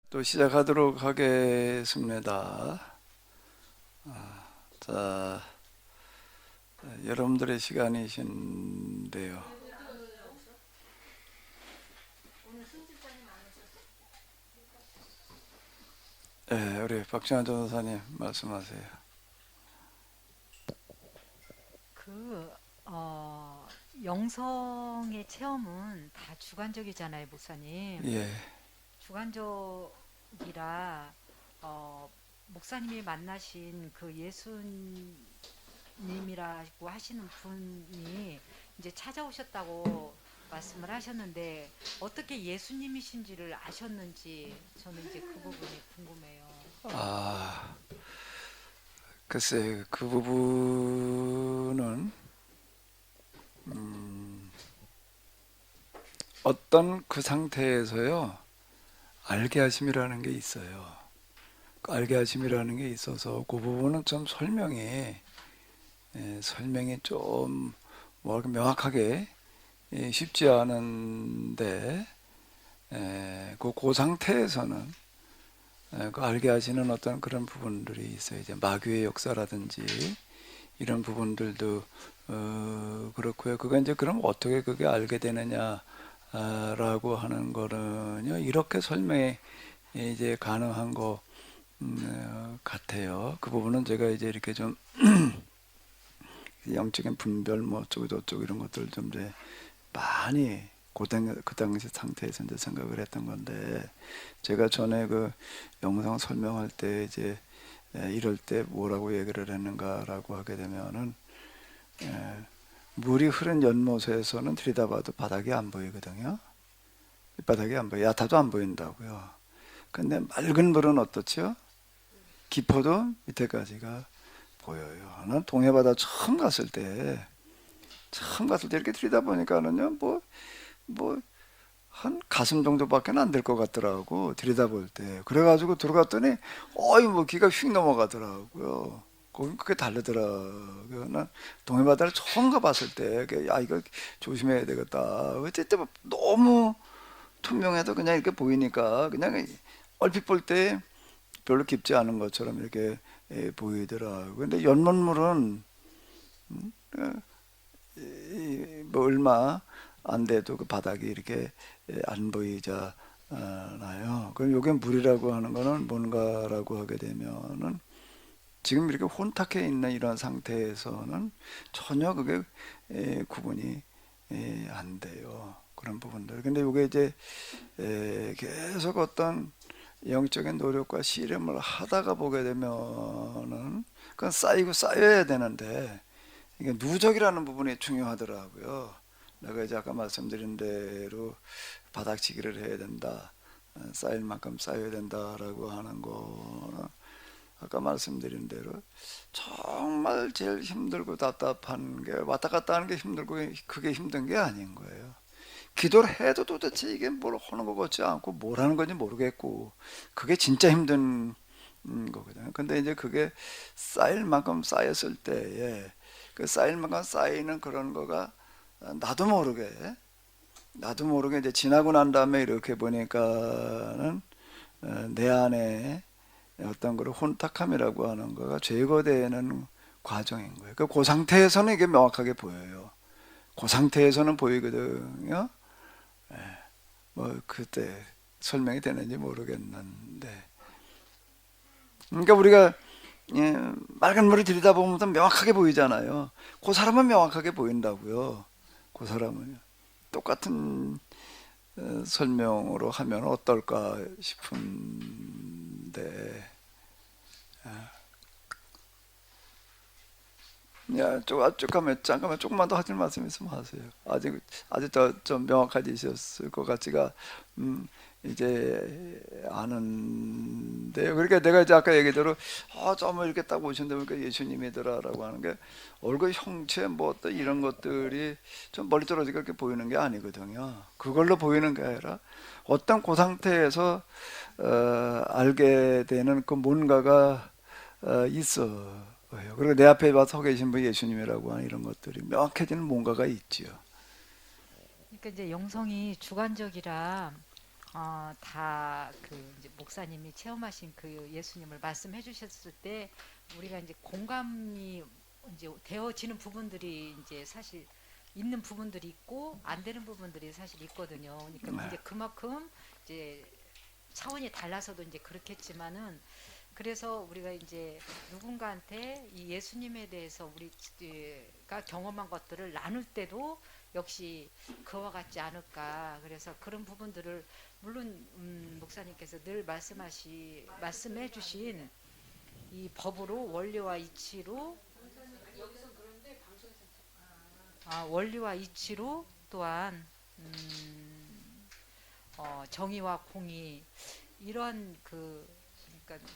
또 시작하도록 하겠습니다. 자, 여러분들의 시간이신데요. 네, 우리 박정환 전도사님 말씀하세요. 그 영성의 체험은 다 주관적이잖아요, 목사님. 예, 주관적이라 목사님이 만나신 그 예수님이라고 하시는 분이 이제 찾아오셨다고 말씀을 하셨는데 어떻게 예수님이신지를 아셨는지 저는 이제 그 부분이 궁금해요. 아, 글쎄 그 부분은 어떤 그 상태에서요 알게 하심이라는 게 있어요. 그 알게 하심이라는 게 있어서 그 부분은 좀 설명이 좀 명확하게 쉽지 않은데 그 상태에서는 그 알게 하시는 어떤 그런 부분들이 있어요. 이제 마귀의 역사라든지 이런 부분들도 그렇고요. 그거 이제 그럼 어떻게 그게 알게 되느냐라고 하는 거는요. 이렇게 설명이 이제 가능한 것 같아요. 그 부분은 제가 이제 이렇게 좀 영적인 분별 뭐 어쩌고 저쩌고 이런 것들 좀 이제 많이 그 당시 상태에서 이제 생각을 했던 건데 제가 전에 그 영상 설명할 때 이제 이럴 때 뭐라고 얘기를 했는가라고 하게 되면은 물이 흐른 연못에서는 들여다봐도 바닥이 안 보이거든요. 바닥이 안 보여. 야타도 안 보인다고요. 근데 맑은 물은 어떻죠? 깊어도 밑에까지가 보여요. 난 동해바다 처음 갔을 때 이렇게 들여다보니까는요, 한 가슴 정도밖에 안 될 것 같더라고, 들여다볼 때. 그래가지고 들어갔더니, 기가 휙 넘어가더라고요. 거긴 그게 다르더라고요. 난 동해바다를 처음 가봤을 때, 이거 조심해야 되겠다. 어쨌든 너무 투명해도 그냥 이렇게 보이니까, 그냥 얼핏 볼 때 별로 깊지 않은 것처럼 이렇게 보이더라고요. 근데 연못물은, 뭐 얼마 안 돼도 그 바닥이 이렇게 안 보이잖아요. 그럼 요게 물이라고 하는 거는 뭔가라고 하게 되면은 지금 이렇게 혼탁해 있는 이런 상태에서는 전혀 그게 구분이 안 돼요. 그런 부분들. 근데 요게 이제 계속 어떤 영적인 노력과 씨름을 하다가 보게 되면은 그건 쌓이고 쌓여야 되는데 이게 누적이라는 부분이 중요하더라고요. 내가 이제 아까 말씀드린 대로 바닥치기를 해야 된다. 쌓일 만큼 쌓여야 된다라고 하는 거는 아까 말씀드린 대로 정말 제일 힘들고 답답한 게 왔다 갔다 하는 게 힘들고 그게 힘든 게 아닌 거예요. 기도를 해도 도대체 이게 뭘 하는 것 같지 않고 뭘 하는 건지 모르겠고 그게 진짜 힘든 거거든요. 근데 이제 그게 쌓일 만큼 쌓였을 때에 그 쌓일 만큼 쌓이는 그런 거가 나도 모르게 이제 지나고 난 다음에 이렇게 보니까는 내 안에 어떤 그런 혼탁함이라고 하는 거가 제거되는 과정인 거예요. 그 상태에서는 이게 명확하게 보여요. 그 상태에서는 보이거든요. 뭐 그때 설명이 되는지 모르겠는데, 그러니까 우리가 맑은 물을 들여다보면 명확하게 보이잖아요. 그 사람은 명확하게 보인다고요. 그 사람은 똑같은 설명으로 하면 어떨까 싶은데, 야, 잠깐만 조금만 더 하실 말씀 있으면 하세요. 아직 더 좀 명확해지셨을 것 같지가, 이제 아는데요. 그러니까 내가 이제 아까 얘기대로, 좀 이렇게 딱 보신다 보니까 예수님이더라라고 하는 게, 얼굴 형체 뭐 어떤 이런 것들이 좀 멀리 떨어지게 이렇게 보이는 게 아니거든요. 그걸로 보이는 게 아니라, 어떤 그 상태에서, 알게 되는 그 뭔가가, 있어요. 그리고 내 앞에 와 서 계신 분 예수님이라고 하는 이런 것들이 명확해지는 뭔가가 있지요. 그러니까 이제 영성이 주관적이라 다 그 이제 목사님이 체험하신 그 예수님을 말씀해 주셨을 때 우리가 이제 공감이 이제 되어지는 부분들이 이제 사실 있는 부분들이 있고 안 되는 부분들이 사실 있거든요. 그러니까 네. 이제 그만큼 이제 차원이 달라서도 이제 그렇겠지만은 그래서 우리가 이제 누군가한테 이 예수님에 대해서 우리가 경험한 것들을 나눌 때도 역시 그와 같지 않을까. 그래서 그런 부분들을 물론 목사님께서 늘 말씀해 주신 이 법으로 원리와 이치로 원리와 이치로 또한 정의와 공의 이런 그 그러니까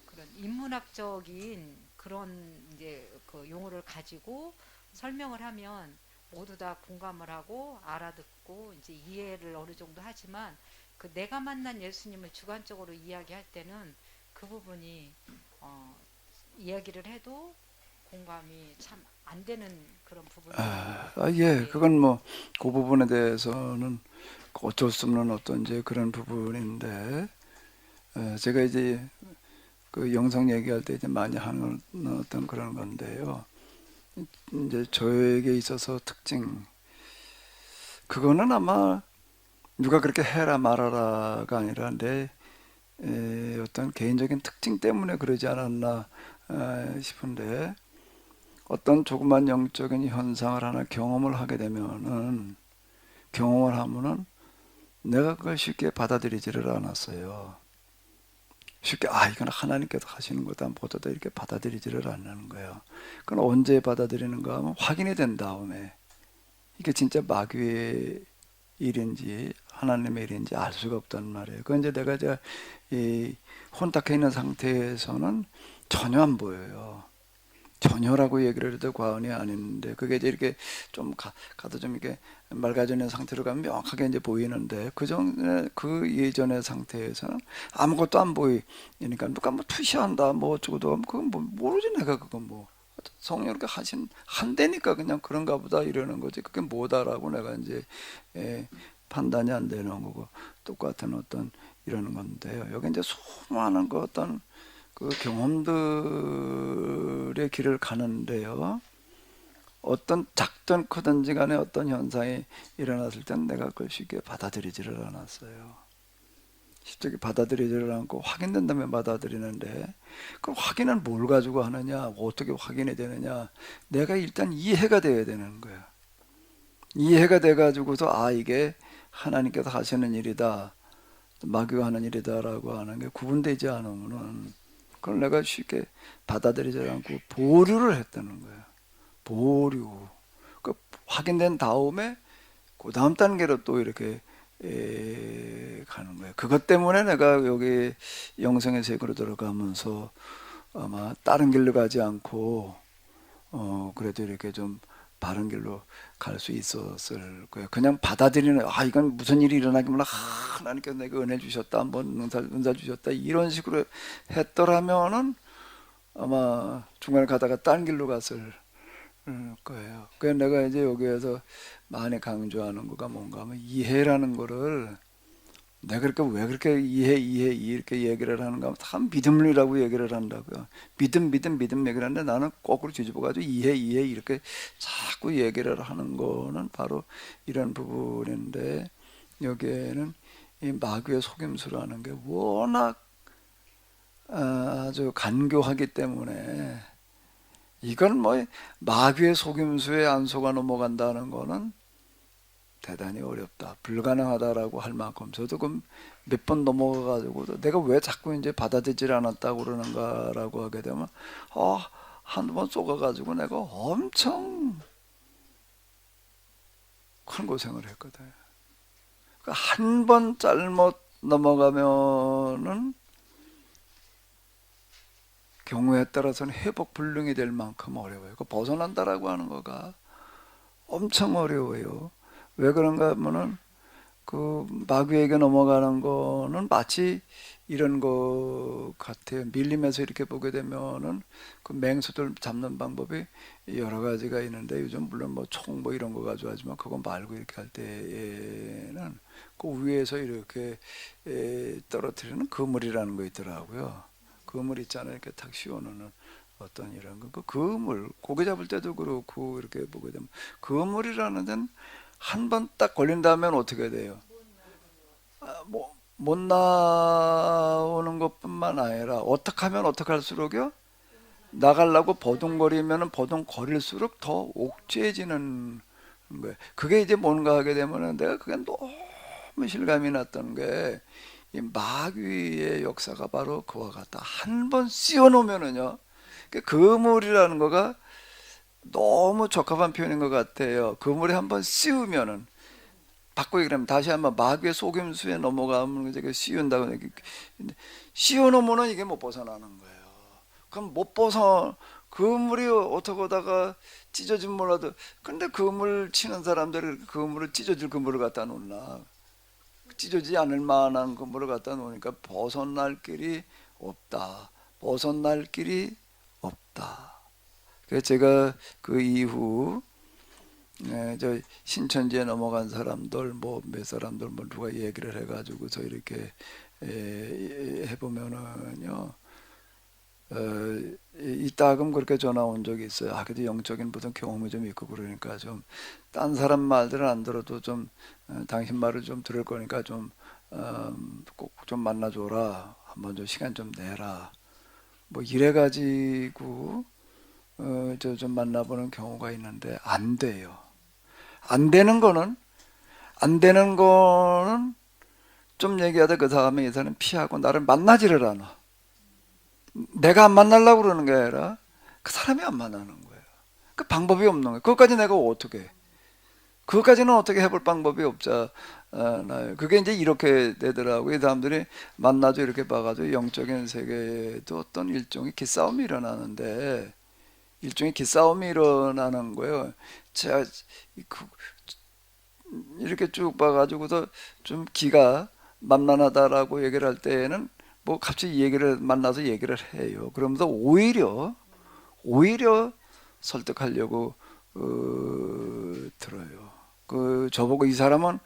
그런 인문학적인 그런 이제 그 용어를 가지고 설명을 하면 모두 다 공감을 하고 알아듣고 이제 이해를 어느 정도 하지만 그 내가 만난 예수님을 주관적으로 이야기할 때는 그 부분이 어, 이야기를 해도 공감이 참 안 되는 그런 부분들이 예, 예, 그건 뭐 그 부분에 대해서는 어쩔 수 없는 어떤 이제 그런 부분인데, 제가 이제 그 영성 얘기할 때 이제 많이 하는 어떤 그런 건데요. 이제 저에게 있어서 특징, 그거는 아마 누가 그렇게 해라 말아라가 아니라 내 어떤 개인적인 특징 때문에 그러지 않았나 싶은데, 어떤 조그만 영적인 현상을 하나 경험을 하게 되면은 경험을 하면은 내가 그걸 쉽게 받아들이지를 않았어요. 쉽게 이건 하나님께서 하시는 거다 보다 이렇게 받아들이지를 않는 거예요. 그건 언제 받아들이는가 하면 확인이 된 다음에 이게 진짜 마귀의 일인지 하나님의 일인지 알 수가 없단 말이에요. 그건 이제 내가 이제 이 혼탁해 있는 상태에서는 전혀 안 보여요. 전혀라고 얘기를 해도 과언이 아닌데, 그게 이제 이렇게 좀 가도 좀 이렇게 맑아지는 상태로 가면 명확하게 이제 보이는데, 그 전에 그 예전의 상태에서는 아무것도 안 보이니까 누가 뭐 투시한다 뭐 어쩌고도 하면 그건 뭐 모르지. 내가 그건 뭐 성령 이렇게 한대니까 그냥 그런가 보다 이러는 거지. 그게 뭐다라고 내가 이제 판단이 안 되는 거고, 똑같은 어떤 이러는 건데요. 여기 이제 수많은 그 어떤 그 경험들의 길을 가는데요. 어떤 작든 크든지 간에 어떤 현상이 일어났을 땐 내가 그걸 쉽게 받아들이지를 않았어요. 쉽게 받아들이지를 않고 확인된 다음에 받아들이는데, 그 확인은 뭘 가지고 하느냐, 어떻게 확인이 되느냐, 내가 일단 이해가 돼야 되는 거야. 이해가 돼가지고서 이게 하나님께서 하시는 일이다, 마귀가 하는 일이다라고 하는 게 구분되지 않으면은 그걸 내가 쉽게 받아들이지 않고 보류를 했다는 거예요. 보류. 그 확인된 다음에 그 다음 단계로 또 이렇게 가는 거예요. 그것 때문에 내가 여기 영성의 세계로 들어가면서 아마 다른 길로 가지 않고 그래도 이렇게 좀 바른 길로 갈 수 있었을 거예요. 그냥 받아들이는, 이건 무슨 일이 일어나기만 하나님께서 내가 은혜 주셨다, 한번 은사 주셨다 이런 식으로 했더라면은 아마 중간에 가다가 딴 길로 갔을 거예요. 그래서 내가 이제 여기에서 많이 강조하는 거가 뭔가 하면 이해라는 거를, 내가 그렇게 왜 그렇게 이해 이렇게 얘기를 하는가 하면 참 믿음이라고 얘기를 한다고요. 믿음 얘기를 하는데 나는 거꾸로 뒤집어가지고 이해 이렇게 자꾸 얘기를 하는 거는 바로 이런 부분인데, 여기에는 이 마귀의 속임수라는 게 워낙 아주 간교하기 때문에, 이건 뭐 마귀의 속임수에 안 속아 넘어간다는 거는 대단히 어렵다, 불가능하다라고 할 만큼 저도 그 몇 번 넘어가가지고도 내가 왜 자꾸 이제 받아들이질 않았다고 그러는가라고 하게 되면 한두 번 쏘가가지고 내가 엄청 큰 고생을 했거든. 한 번 잘못 넘어가면은 경우에 따라서는 회복 불능이 될 만큼 어려워요. 그 벗어난다라고 하는 거가 엄청 어려워요. 왜 그런가 하면은 그 마귀에게 넘어가는 거는 마치 이런 것 같아요. 밀림에서 이렇게 보게 되면은 그 맹수들 잡는 방법이 여러 가지가 있는데 요즘 물론 뭐 총 뭐 이런 거 가지고 하지만 그거 말고 이렇게 할 때에는 그 위에서 이렇게 떨어뜨리는 그물이라는 거 있더라고요. 그물 있잖아요. 이렇게 탁 씌워놓는 어떤 이런 거. 그 그물 고기 잡을 때도 그렇고 이렇게 보게 되면 그물이라는 데는 한 번 딱 걸린다면 어떻게 돼요? 못 나오는 것뿐만 아니라 어떻게 하면 어떻게 할수록요 나가려고 버둥거리면은 버둥거릴수록 더 옥죄해지는 거예요. 그게 이제 뭔가 하게 되면은 내가 그게 너무 실감이 났던 게 이 마귀의 역사가 바로 그와 같다. 한 번 씌워 놓으면은요 그 그물이라는 거가 너무 적합한 표현인 것 같아요. 그물에 한 번 씌우면은 바꾸기 그러면 다시 한번 마귀의 속임수에 넘어가면 이제 그 씌운다고 씌워놓으면 이게 못 벗어나는 거예요. 그럼 못 벗어 그물이 어떻게 하다가 찢어진 몰라도 근데 그물 치는 사람들이 그물을 찢어질 그물을 갖다 놓나 찢어지지 않을 만한 그물을 갖다 놓으니까 벗어날 길이 없다. 벗어날 길이 없다. 그래서 제가 그 이후 저 신천지에 넘어간 사람들 뭐 몇 사람들 뭐 누가 얘기를 해가지고서 이렇게 해보면은요 이따금 그렇게 전화 온 적이 있어요. 아 그래도 영적인 무슨 경험이 좀 있고 그러니까 좀 딴 사람 말들은 안 들어도 좀 당신 말을 좀 들을 거니까 좀 꼭 좀 만나줘라. 한번 좀 시간 좀 내라. 뭐 이래가지고 저 좀 만나보는 경우가 있는데 안 돼요. 안 되는 거는 안 되는 거는 좀 얘기하다 그 다음에 이 사람 피하고 나를 만나지를 않아. 내가 안 만나려고 그러는 게 아니라 그 사람이 안 만나는 거예요. 그 방법이 없는 거예요. 그것까지 내가 어떻게 해? 그것까지는 어떻게 해볼 방법이 없잖아요. 그게 이제 이렇게 되더라고요. 이 사람들이 만나도 이렇게 봐가지고 영적인 세계에도 어떤 일종의 기싸움이 일어나는데 일종의 기싸움이 일어나는 거예요. 제가 이렇게 쭉 봐가지고서 좀 기가 만만하다라고 얘기를 할 때에는 뭐 갑자기 얘기를 만나서 얘기를 해요. 그러면서 오히려 설득하려고 들어요. 그 저보고 이 사람은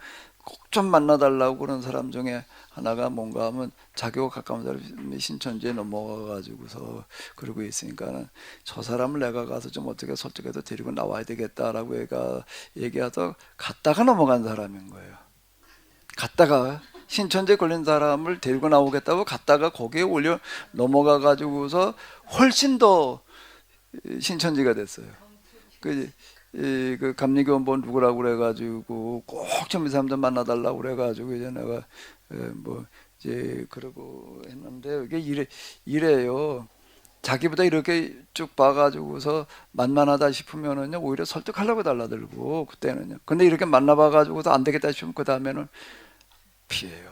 꼭 좀 만나달라고 그런 사람 중에 하나가 뭔가 하면 자기와 가까운 사람이 신천지에 넘어가가지고서 그러고 있으니까는 저 사람을 내가 가서 좀 어떻게 설득해서 데리고 나와야 되겠다라고 얘가 얘기하다 갔다가 넘어간 사람인 거예요. 갔다가 신천지에 걸린 사람을 데리고 나오겠다고 갔다가 거기에 올려 넘어가 가지고서 훨씬 더 신천지가 됐어요. 그, 그 감리교원 누구라고 그래가지고 꼭 좀 이 사람들 만나달라고 그래가지고 이제 내가 뭐 이제 그러고 했는데 이게 이래요. 자기보다 이렇게 쭉 봐가지고서 만만하다 싶으면은요 오히려 설득하려고 달라들고 그때는요. 근데 이렇게 만나봐가지고서 안 되겠다 싶으면 그 다음에는 피해요.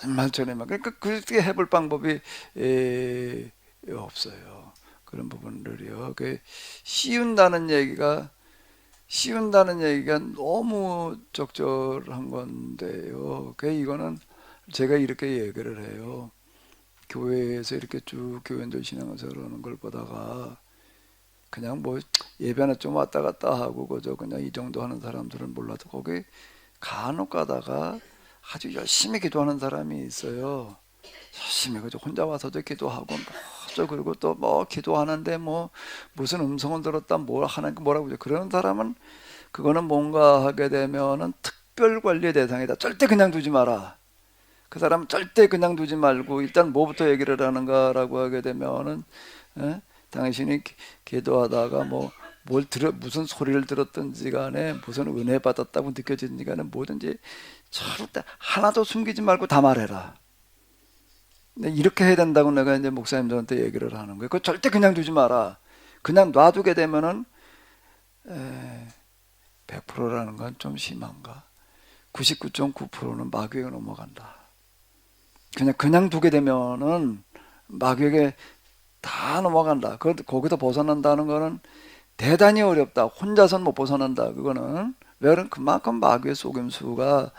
얼마전에만 그러니까 그렇게 해볼 방법이 없어요. 그런 부분들이요. 그 쉬운다는 얘기가 너무 적절한 건데요. 그 이거는 제가 이렇게 얘기를 해요. 교회에서 이렇게 쭉 교인들 신앙생활 하는 걸 보다가 그냥 뭐 예배나 좀 왔다 갔다 하고 그저 그냥 이 정도 하는 사람들은 몰라도 거기 간혹 가다가 아주 열심히 기도하는 사람이 있어요. 열심히 그저 혼자 와서도 기도하고 뭐저 그리고 또 뭐 기도하는데 뭐 무슨 음성을 들었다 뭘 하는 뭐라고 그러는 사람은 그거는 뭔가 하게 되면은 특별 관리의 대상이다. 절대 그냥 두지 마라. 그 사람은 절대 그냥 두지 말고 일단 뭐부터 얘기를 하는가라고 하게 되면은 당신이 기도하다가 뭐 뭘 들어 무슨 소리를 들었든지 간에 무슨 은혜 받았다고 느껴지든지 간에 뭐든지 절대 하나도 숨기지 말고 다 말해라. 근데 이렇게 해야 된다고 내가 이제 목사님들한테 얘기를 하는 거예요. 그거 절대 그냥 두지 마라. 그냥 놔두게 되면은 100%라는 건 좀 심한가? 99.9%는 마귀에게 넘어간다. 그냥 두게 되면은 마귀에게 다 넘어간다. 거기서 벗어난다는 거는 대단히 어렵다. 혼자선 못 벗어난다. 그거는 왜냐면 그만큼 마귀의 속임수가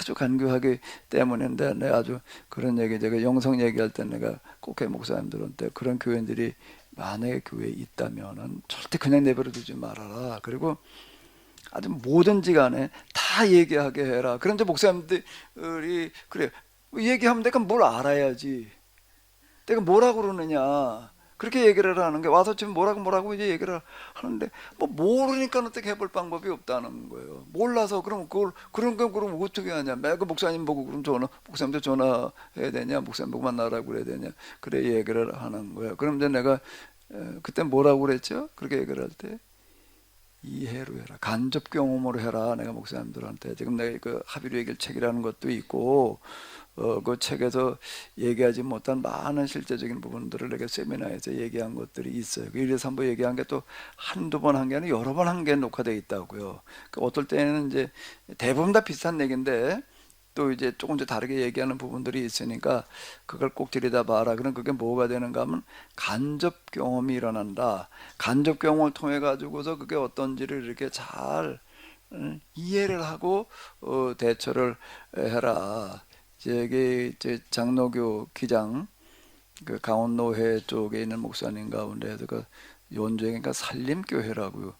아주 간교하기 때문인데, 내가 아주 그런 얘기, 제가 영성 얘기할 때 내가 꼭 해 목사님들한테, 그런 교인들이 만약에 교회에 있다면은 절대 그냥 내버려 두지 말아라. 그리고 아주 뭐든지 간에 다 얘기하게 해라. 그런데 목사님들이 그래, 얘기하면 내가 뭘 알아야지, 내가 뭐라고 그러느냐, 그렇게 얘기를 하는 게, 와서 지금 뭐라고 이제 얘기를 하는데, 뭐 모르니까 어떻게 해볼 방법이 없다는 거예요. 몰라서 그럼 그걸 그런 거 그럼 어떻게 하냐. 매그 목사님 보고 그럼 목사님도 전화해야 되냐, 목사님 보고 만나라고 그래야 되냐, 그래 얘기를 하는 거예요. 그럼 이제 내가 그때 뭐라고 그랬죠? 그렇게 얘기를 할 때, 이해로 해라, 간접 경험으로 해라. 내가 목사님들한테 지금 내가 그 합의로 얘기할 책이라는 것도 있고, 그 책에서 얘기하지 못한 많은 실제적인 부분들을 내가 세미나에서 얘기한 것들이 있어요. 그 1, 2, 3부 얘기한 게 또 한두 번 한 게 아니라 여러 번 한 게 녹화되어 있다고요. 그 어떨 때는 이제 대부분 다 비슷한 얘기인데 또 이제 조금씩 다르게 얘기하는 부분들이 있으니까 그걸 꼭 들여다봐라. 그럼 그게 뭐가 되는가 하면 간접 경험이 일어난다. 간접 경험을 통해 가지고서 그게 어떤지를 이렇게 잘 이해를 하고 대처를 해라. 이제 장로교 기장, 그 강원노회 쪽에 있는 목사님 가운데서 그 연주회가 산림교회라고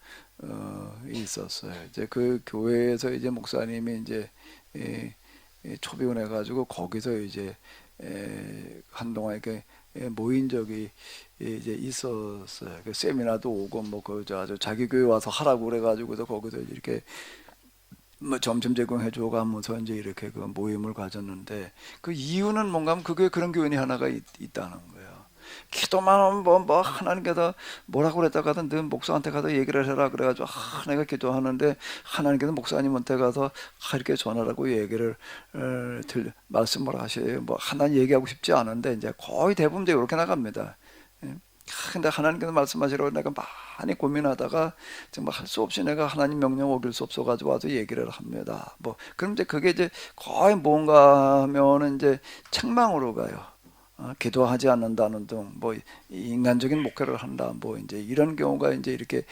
있었어요. 이제 그 교회에서 이제 목사님이 이제 초빙을 해가지고 거기서 이제 한동안 이렇게 모인 적이 이제 있었어요. 그 세미나도 오고 뭐 그 아주 자기 교회 와서 하라고 그래가지고서 거기서 이렇게 뭐 점심 제공해주고 하면서 이제 이렇게 그 모임을 가졌는데, 그 이유는 뭔가 하면 그게 그런 교인이 하나가 있다는 거예요. 기도만 하면 뭐 하나님께서 뭐라고 그랬다가든 너 목사한테 가서 얘기를 해라 그래가지고 내가 기도하는데 하나님께서 목사님한테 가서 이렇게 전하라고 얘기를 말씀을 하셔요. 뭐 하나님 얘기하고 싶지 않은데 이제 거의 대부분 이제 이렇게 나갑니다. 예. 근데 하나님께서 말씀하시라고 내가 많이 고민하다가 정말 할 수 없이 내가 하나님 명령 어길 수 없어가지고 와서 얘기를 합니다. 뭐 그럼 이제 그게 이제 거의 뭔가 하면은 이제 책망으로 가요. 기도하지 않는다는 등 뭐 인간적인 목회를 한다, 뭐 이제 이런 경우가 이제 이렇게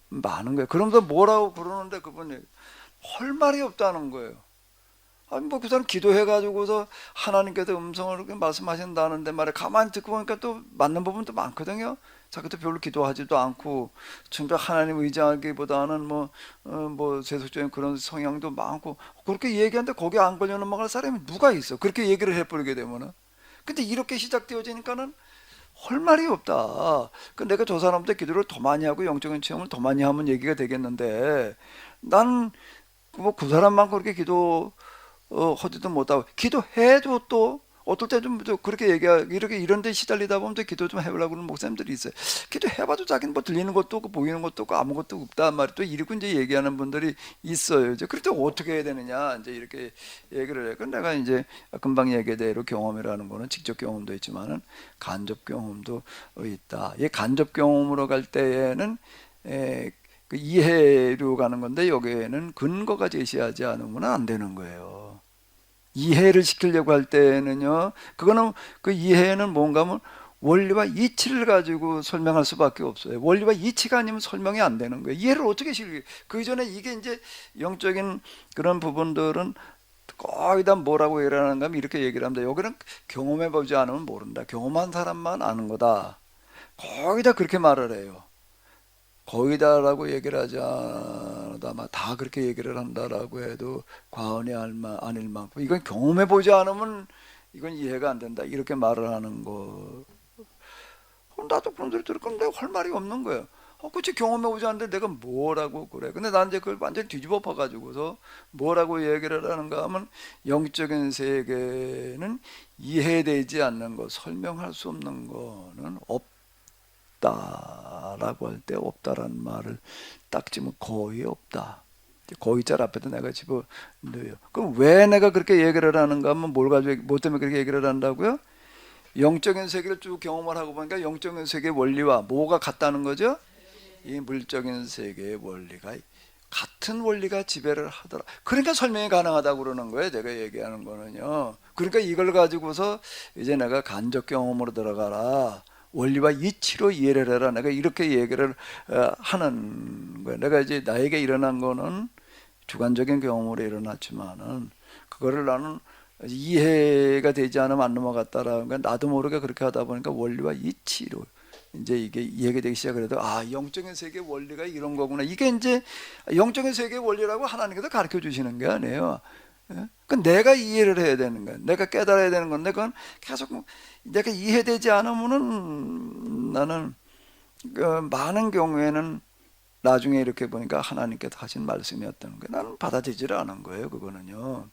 많은 거예요. 그러면서 뭐라고 그러는데 그분이 할 말이 없다는 거예요. 아니 뭐 그 사람 기도해가지고서 하나님께서 음성을 이렇게 말씀하신다는데 말에 가만히 듣고 보니까 또 맞는 부분도 많거든요. 자기도 별로 기도하지도 않고 정말 하나님 의지하기보다는 뭐 세속적인 그런 성향도 많고 그렇게 얘기하는데 거기에 안 걸려 넘어갈 사람이 누가 있어? 그렇게 얘기를 해버리게 되면은. 근데 이렇게 시작되어지니까는 할 말이 없다. 그 내가 저 사람한테 기도를 더 많이 하고 영적인 체험을 더 많이 하면 얘기가 되겠는데, 나는 뭐 그 사람만 그렇게 기도 하지도 못하고 기도해도 또 어떨 때 좀 그렇게 이렇게 이런 데 시달리다 보면 또 기도 좀 해보려고 그러는 목사님들이 있어요. 기도해봐도 자기는 뭐 들리는 것도 없고 보이는 것도 없고 아무것도 없단 말이에요. 또 이러고 이제 얘기하는 분들이 있어요. 이제 그럴 때 어떻게 해야 되느냐 이제 이렇게 얘기를 해요. 근데 내가 이제 금방 얘기한 대로 경험이라는 거는 직접 경험도 있지만은 간접 경험도 있다. 이 간접 경험으로 갈 때에는 그 이해로 가는 건데 여기에는 근거가 제시하지 않으면 안 되는 거예요. 이해를 시키려고 할 때는요, 그거는 그 이해는 뭔가 하면 원리와 이치를 가지고 설명할 수밖에 없어요. 원리와 이치가 아니면 설명이 안 되는 거예요. 이해를 어떻게 시키게? 그 전에 이게 이제 영적인 그런 부분들은 거의 다 뭐라고 얘기를 하는가 하면 이렇게 얘기를 합니다. 여기는 경험해 보지 않으면 모른다. 경험한 사람만 아는 거다. 거의 다 그렇게 말을 해요. 거의 다라고 얘기를 하지 않아도 아마 다 그렇게 얘기를 한다라고 해도 과언이 아닐 만큼, 이건 경험해 보지 않으면 이건 이해가 안 된다 이렇게 말을 하는 거. 그럼 나도 그런 소리 들을 건데 할 말이 없는 거예요. 그치, 경험해 보지 않는데 내가 뭐라고 그래. 근데 난 이제 그걸 완전히 뒤집어 봐가지고서 뭐라고 얘기를 하는가 하면, 영적인 세계는 이해되지 않는 것, 설명할 수 없는 거는 없다라고 할 때 없다라는 말을 딱 지면 거의 없다. 거의자 앞에도 내가 집어넣어요. 그럼 왜 내가 그렇게 얘기를 하는가 하면 뭐 때문에 그렇게 얘기를 한다고요? 영적인 세계를 쭉 경험을 하고 보니까 영적인 세계의 원리와 뭐가 같다는 거죠? 이 물적인 세계의 원리가 같은 원리가 지배를 하더라. 그러니까 설명이 가능하다고 그러는 거예요. 제가 얘기하는 거는요. 그러니까 이걸 가지고서 이제 내가 간접 경험으로 들어가라. 원리와 이치로 이해를 해라. 내가 이렇게 얘기를 하는 거예요. 내가 이제 나에게 일어난 거는 주관적인 경험으로 일어났지만은 그거를 나는 이해가 되지 않으면 안 넘어갔다라는 건 나도 모르게 그렇게 하다 보니까 원리와 이치로 이제 이게 이해가 되기 시작을 해도 아, 영적인 세계의 원리가 이런 거구나. 이게 이제 영적인 세계의 원리라고 하나님께서 가르쳐 주시는 게 아니에요. 예? 그 내가 이해를 해야 되는 거야. 내가 깨달아야 되는 건데 그건 계속 내가 이해되지 않으면은 나는 그 많은 경우에는 나중에 이렇게 보니까 하나님께서 하신 말씀이었다는 거예요. 나는 받아들이지를 않은 거예요. 그거는요.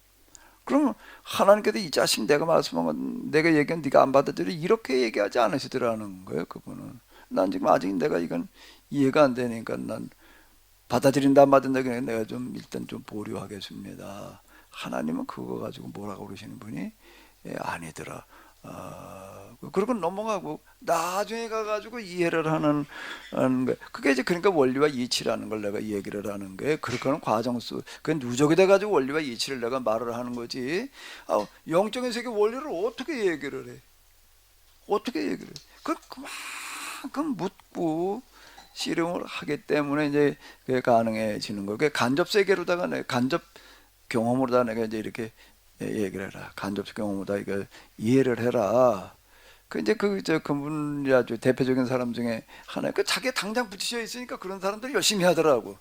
그럼 하나님께서 이 자식 내가 말씀한 건 내가 얘기한 네가 안 받아들여 이렇게 얘기하지 않으시더라는 거예요. 그분은. 난 지금 아직 내가 이건 이해가 안 되니까 난 받아들인다 안 받는다 그냥 내가 좀 일단 좀 보류하겠습니다. 하나님은 그거 가지고 뭐라고 그러시는 분이 아니더라. 그러고 넘어가고 나중에 가가지고 이해를 하는 거. 그게 이제 그러니까 원리와 이치라는 걸 내가 얘기를 하는 거예요. 그렇게 하는 과정 속, 그 누적이 돼가지고 원리와 이치를 내가 말을 하는 거지. 영적인 세계 원리를 어떻게 얘기를 해? 어떻게 얘기를 해? 그만큼 묻고 씨름을 하기 때문에 이제 그게 가능해지는 거예요. 그게 간접 세계로다가 내 간접 경험으로다 내가 이제 이렇게 얘기를 해라. 간접 경험으로다 이거 이해를 해라. 그 이제 그분이 아주 대표적인 사람 중에 하나. 그 자기 당장 붙이셔 있으니까 그런 사람들이 열심히 하더라고.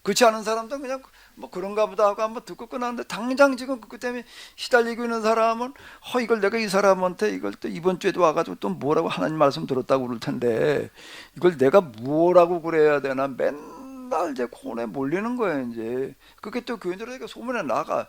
그렇지 않은 사람도 그냥 뭐 그런가 보다 하고 한번 듣고 끝나는데 당장 지금 그것 때문에 시달리고 있는 사람은 이걸 내가 이 사람한테 이걸 또 이번 주에도 와가지고 또 뭐라고 하나님 말씀 들었다고 그럴 텐데 이걸 내가 뭐라고 그래야 되나 맨날 이제 곤에 몰리는 거예요. 이제 그게 또 교인들에게 소문에 나가.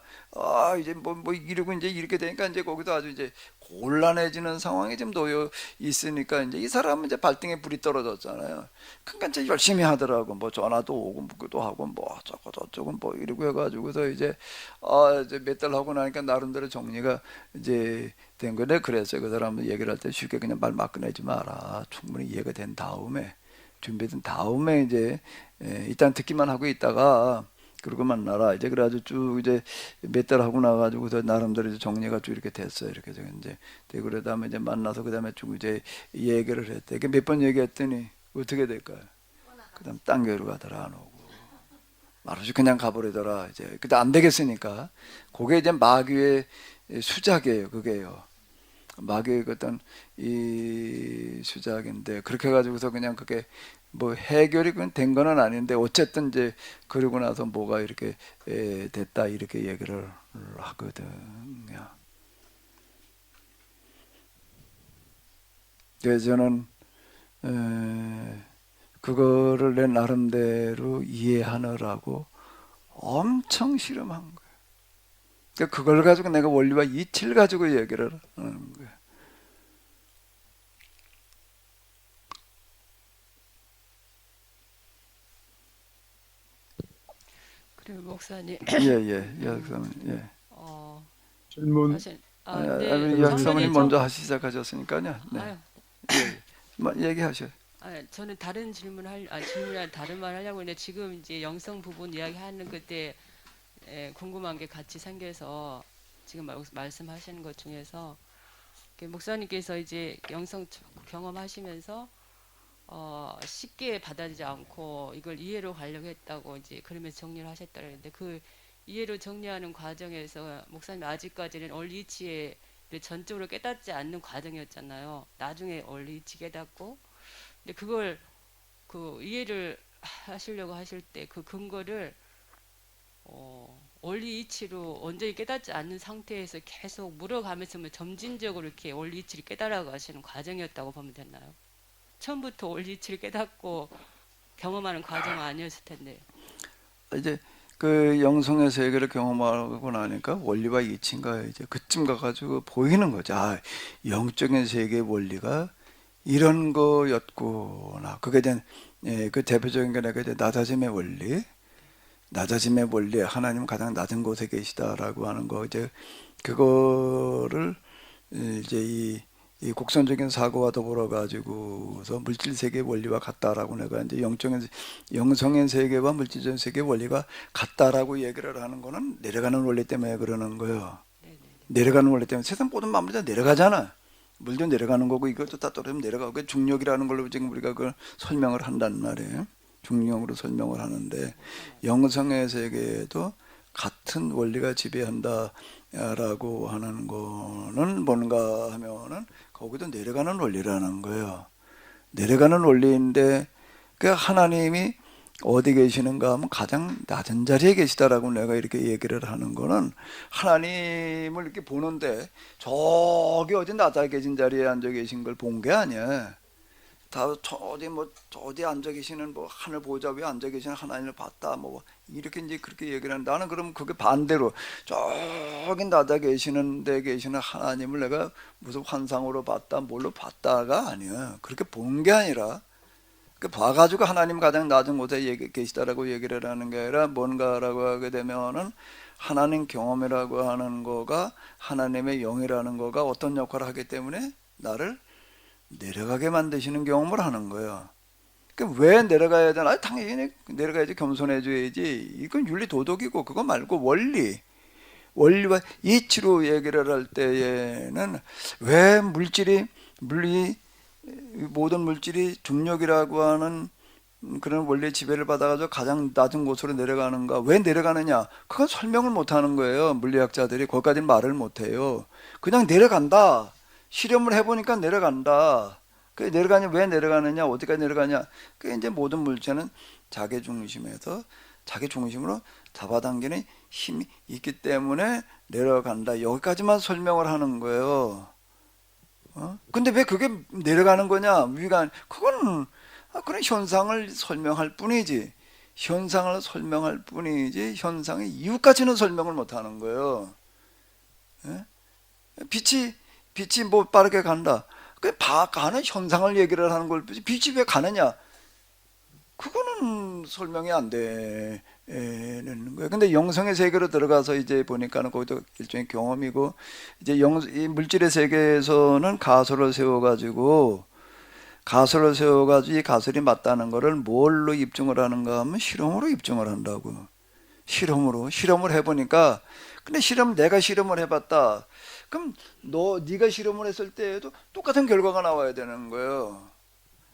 이제 뭐 이러고 이제 이렇게 되니까 이제 거기도 아주 이제 곤란해지는 상황이 좀 놓여 있으니까 이제 이 사람은 이제 발등에 불이 떨어졌잖아요. 그러니까 이제 열심히 하더라고. 뭐 전화도 오고 묻기도 하고 뭐 어쩌고 저쩌고 뭐 이러고 해가지고서 이제 이제 몇 달 하고 나니까 나름대로 정리가 이제 된 거네. 그래서 그 사람은 얘기를 할 때 쉽게 그냥 말 막 꺼내지 마라. 충분히 이해가 된 다음에 준비된 다음에 이제 일단 듣기만 하고 있다가 그러고 만나라. 이제 그래가지고 쭉 이제 몇 달 하고 나가지고서 나름대로 이제 정리가 쭉 이렇게 됐어요. 이렇게 이제 되고 그러다음에 이제 만나서 그다음에 쭉 이제 얘기를 했대. 이게 몇 번 얘기했더니 어떻게 될까요? 그다음 딴 교회로 가더라 안 오고 말없이 그냥 가버리더라. 이제 그때 안 되겠으니까 그게 이제 마귀의 수작이에요. 그게요. 마귀의 어떤 이 수작인데 그렇게 해가지고서 그냥 그게 뭐 해결이 된 거는 아닌데 어쨌든 이제 그러고 나서 뭐가 이렇게 됐다 이렇게 얘기를 하거든요. 그래서 저는 그거를 내 나름대로 이해하느라고 엄청 실험한 거예요. 그러니까 그걸 가지고 내가 원리와 이치를 가지고 얘기를 하는 거예요. 그리고 목사님, 여학사님, 예. 질문. 사실 아니, 여학사님 먼저 시작하셨으니까요. 네. 아유, 뭐 얘기하셔요. 저는 다른 질문이나 다른 말 하려고 했는데 지금 이제 영성 부분 이야기하는 그때 궁금한 게 같이 생겨서 지금 말씀하시는 것 중에서 목사님께서 이제 영성 경험하시면서 쉽게 받아들이지 않고 이걸 이해로 가려고 했다고 이제 그러면서 정리를 하셨다 그랬는데 그 이해로 정리하는 과정에서 목사님 아직까지는 원리치에 전적으로 깨닫지 않는 과정이었잖아요. 나중에 원리치 깨닫고 근데 그걸 그 이해를 하시려고 하실 때 그 근거를 원리 이치로 완전히 깨닫지 않는 상태에서 계속 물어가면서 점진적으로 이렇게 원리 이치를 깨달아 가시는 과정이었다고 보면 되나요? 처음부터 원리 이치를 깨닫고 경험하는 과정은 아니었을 텐데. 이제 그 영성의 세계를 경험하고 나니까 원리와 이치인가 이제 그쯤 가가지고 보이는 거죠. 영적인 세계의 원리가 이런 거였구나. 그게 된 그 대표적인 게 내가 이제 나다짐의 원리. 낮아짐의 원리, 하나님은 가장 낮은 곳에 계시다라고 하는 거, 이제 그거를 이제 이 곡선적인 사고와 더불어 가지고서 물질 세계의 원리와 같다라고 내가 이제 영성의 세계와 물질적인 세계의 원리가 같다라고 얘기를 하는 거는 내려가는 원리 때문에 그러는 거예요. 네네. 내려가는 원리 때문에 세상 모든 만물이 다 내려가잖아. 물도 내려가는 거고 이것도 다 떨어지면 내려가고 그 중력이라는 걸로 지금 우리가 그걸 설명을 한단 말이에요. 중력으로 설명을 하는데 영성의 세계에도 같은 원리가 지배한다라고 하는 거는 뭔가 하면은 거기도 내려가는 원리라는 거예요. 내려가는 원리인데 그 하나님이 어디 계시는가 하면 가장 낮은 자리에 계시다라고 내가 이렇게 얘기를 하는 거는 하나님을 이렇게 보는데 저기 어디 낮아 계신 자리에 앉아 계신 걸 본 게 아니야. 다 저 어디 앉아 계시는 뭐 하늘 보좌 위에 앉아 계시는 하나님을 봤다 뭐 이렇게 이제 그렇게 얘기를 하는데 나는 그럼 그게 반대로 저기 낮아 계시는 데 계시는 하나님을 내가 무슨 환상으로 봤다 뭘로 봤다가 아니야. 그렇게 본 게 아니라 그 봐가지고 하나님 가장 낮은 곳에 계시다라고 얘기를 하는 게 아니라 뭔가라고 하게 되면은 하나님 경험이라고 하는 거가 하나님의 영이라는 거가 어떤 역할을 하기 때문에 나를 내려가게 만드시는 경험을 하는 거예요. 그러니까 왜 내려가야 되나? 아니, 당연히 내려가야지, 겸손해져야지. 이건 윤리 도덕이고 그거 말고 원리와 이치로 얘기를 할 때에는 왜 모든 물질이 중력이라고 하는 그런 원리의 지배를 받아가지고 가장 낮은 곳으로 내려가는가? 왜 내려가느냐? 그건 설명을 못하는 거예요. 물리학자들이 거기까지는 말을 못해요. 그냥 내려간다. 실험을 해보니까 내려간다. 그 내려가냐? 왜 내려가느냐? 어디까지 내려가냐? 그 이제 모든 물체는 자기 중심에서 자기 중심으로 잡아당기는 힘이 있기 때문에 내려간다. 여기까지만 설명을 하는 거예요. 근데 왜 그게 내려가는 거냐? 그건 그런 현상을 설명할 뿐이지. 현상을 설명할 뿐이지 현상의 이유까지는 설명을 못 하는 거예요. 예? 빛이 뭐 빠르게 간다. 가는 현상을 얘기를 하는 걸 뿐이지 빛이 왜 가느냐? 그거는 설명이 안 되는 거예요. 근데 영성의 세계로 들어가서 이제 보니까는 거기도 일종의 경험이고, 이제 이 물질의 세계에서는 가설을 세워가지고 이 가설이 맞다는 거를 뭘로 입증을 하는가 하면 실험으로 입증을 한다고. 실험을 해보니까, 근데 내가 실험을 해봤다. 그럼 네가 실험을 했을 때에도 똑같은 결과가 나와야 되는 거예요.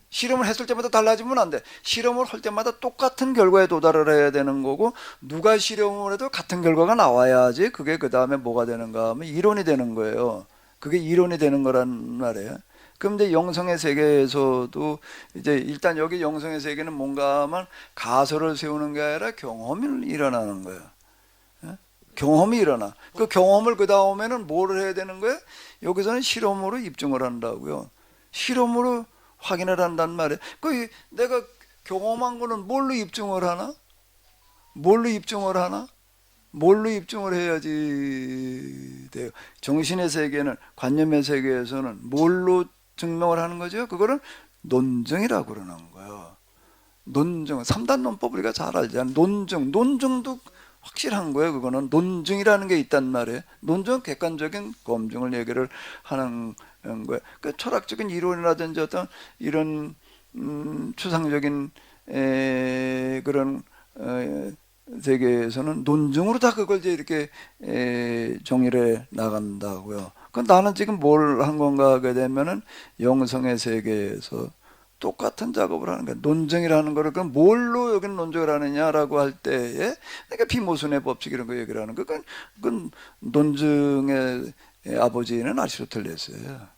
실험을 했을 때마다 달라지면 안 돼. 실험을 할 때마다 똑같은 결과에 도달을 해야 되는 거고, 누가 실험을 해도 같은 결과가 나와야지 그게 그 다음에 뭐가 되는가 하면 이론이 되는 거예요. 그게 이론이 되는 거란 말이에요. 그럼 이제 영성의 세계에서도 이제 일단 여기 영성의 세계는 뭔가 하면 가설을 세우는 게 아니라 경험이 일어나는 거예요. 경험이 일어나. 그 경험을 그 다음에는 뭘 해야 되는 거예요? 여기서는 실험으로 입증을 한다고요. 실험으로 확인을 한단 말이에요. 내가 경험한 거는 뭘로 입증을 하나? 뭘로 입증을 해야지 돼요. 정신의 세계는, 관념의 세계에서는 뭘로 증명을 하는 거죠? 그거는 논증이라고 그러는 거예요. 논증, 3단 논법 우리가 잘 알잖아요. 논증도 확실한 거예요. 그거는 논증이라는 게 있단 말이에요. 논증은 객관적인 검증을 얘기를 하는 거예요. 그 철학적인 이론이라든지 어떤 이런 추상적인 그런 세계에서는 논증으로 다 그걸 이제 이렇게 정의를 해 나간다고요. 나는 지금 뭘 한 건가 하게 되면은 영성의 세계에서 똑같은 작업을 하는 거야. 논증이라는 거를 그럼 뭘로 여기는 논증을 하느냐라고 할 때에 그러니까 비모순의 법칙 이런 거 얘기를 하는 거. 그건 논증의 아버지는 아리스토텔레스예요.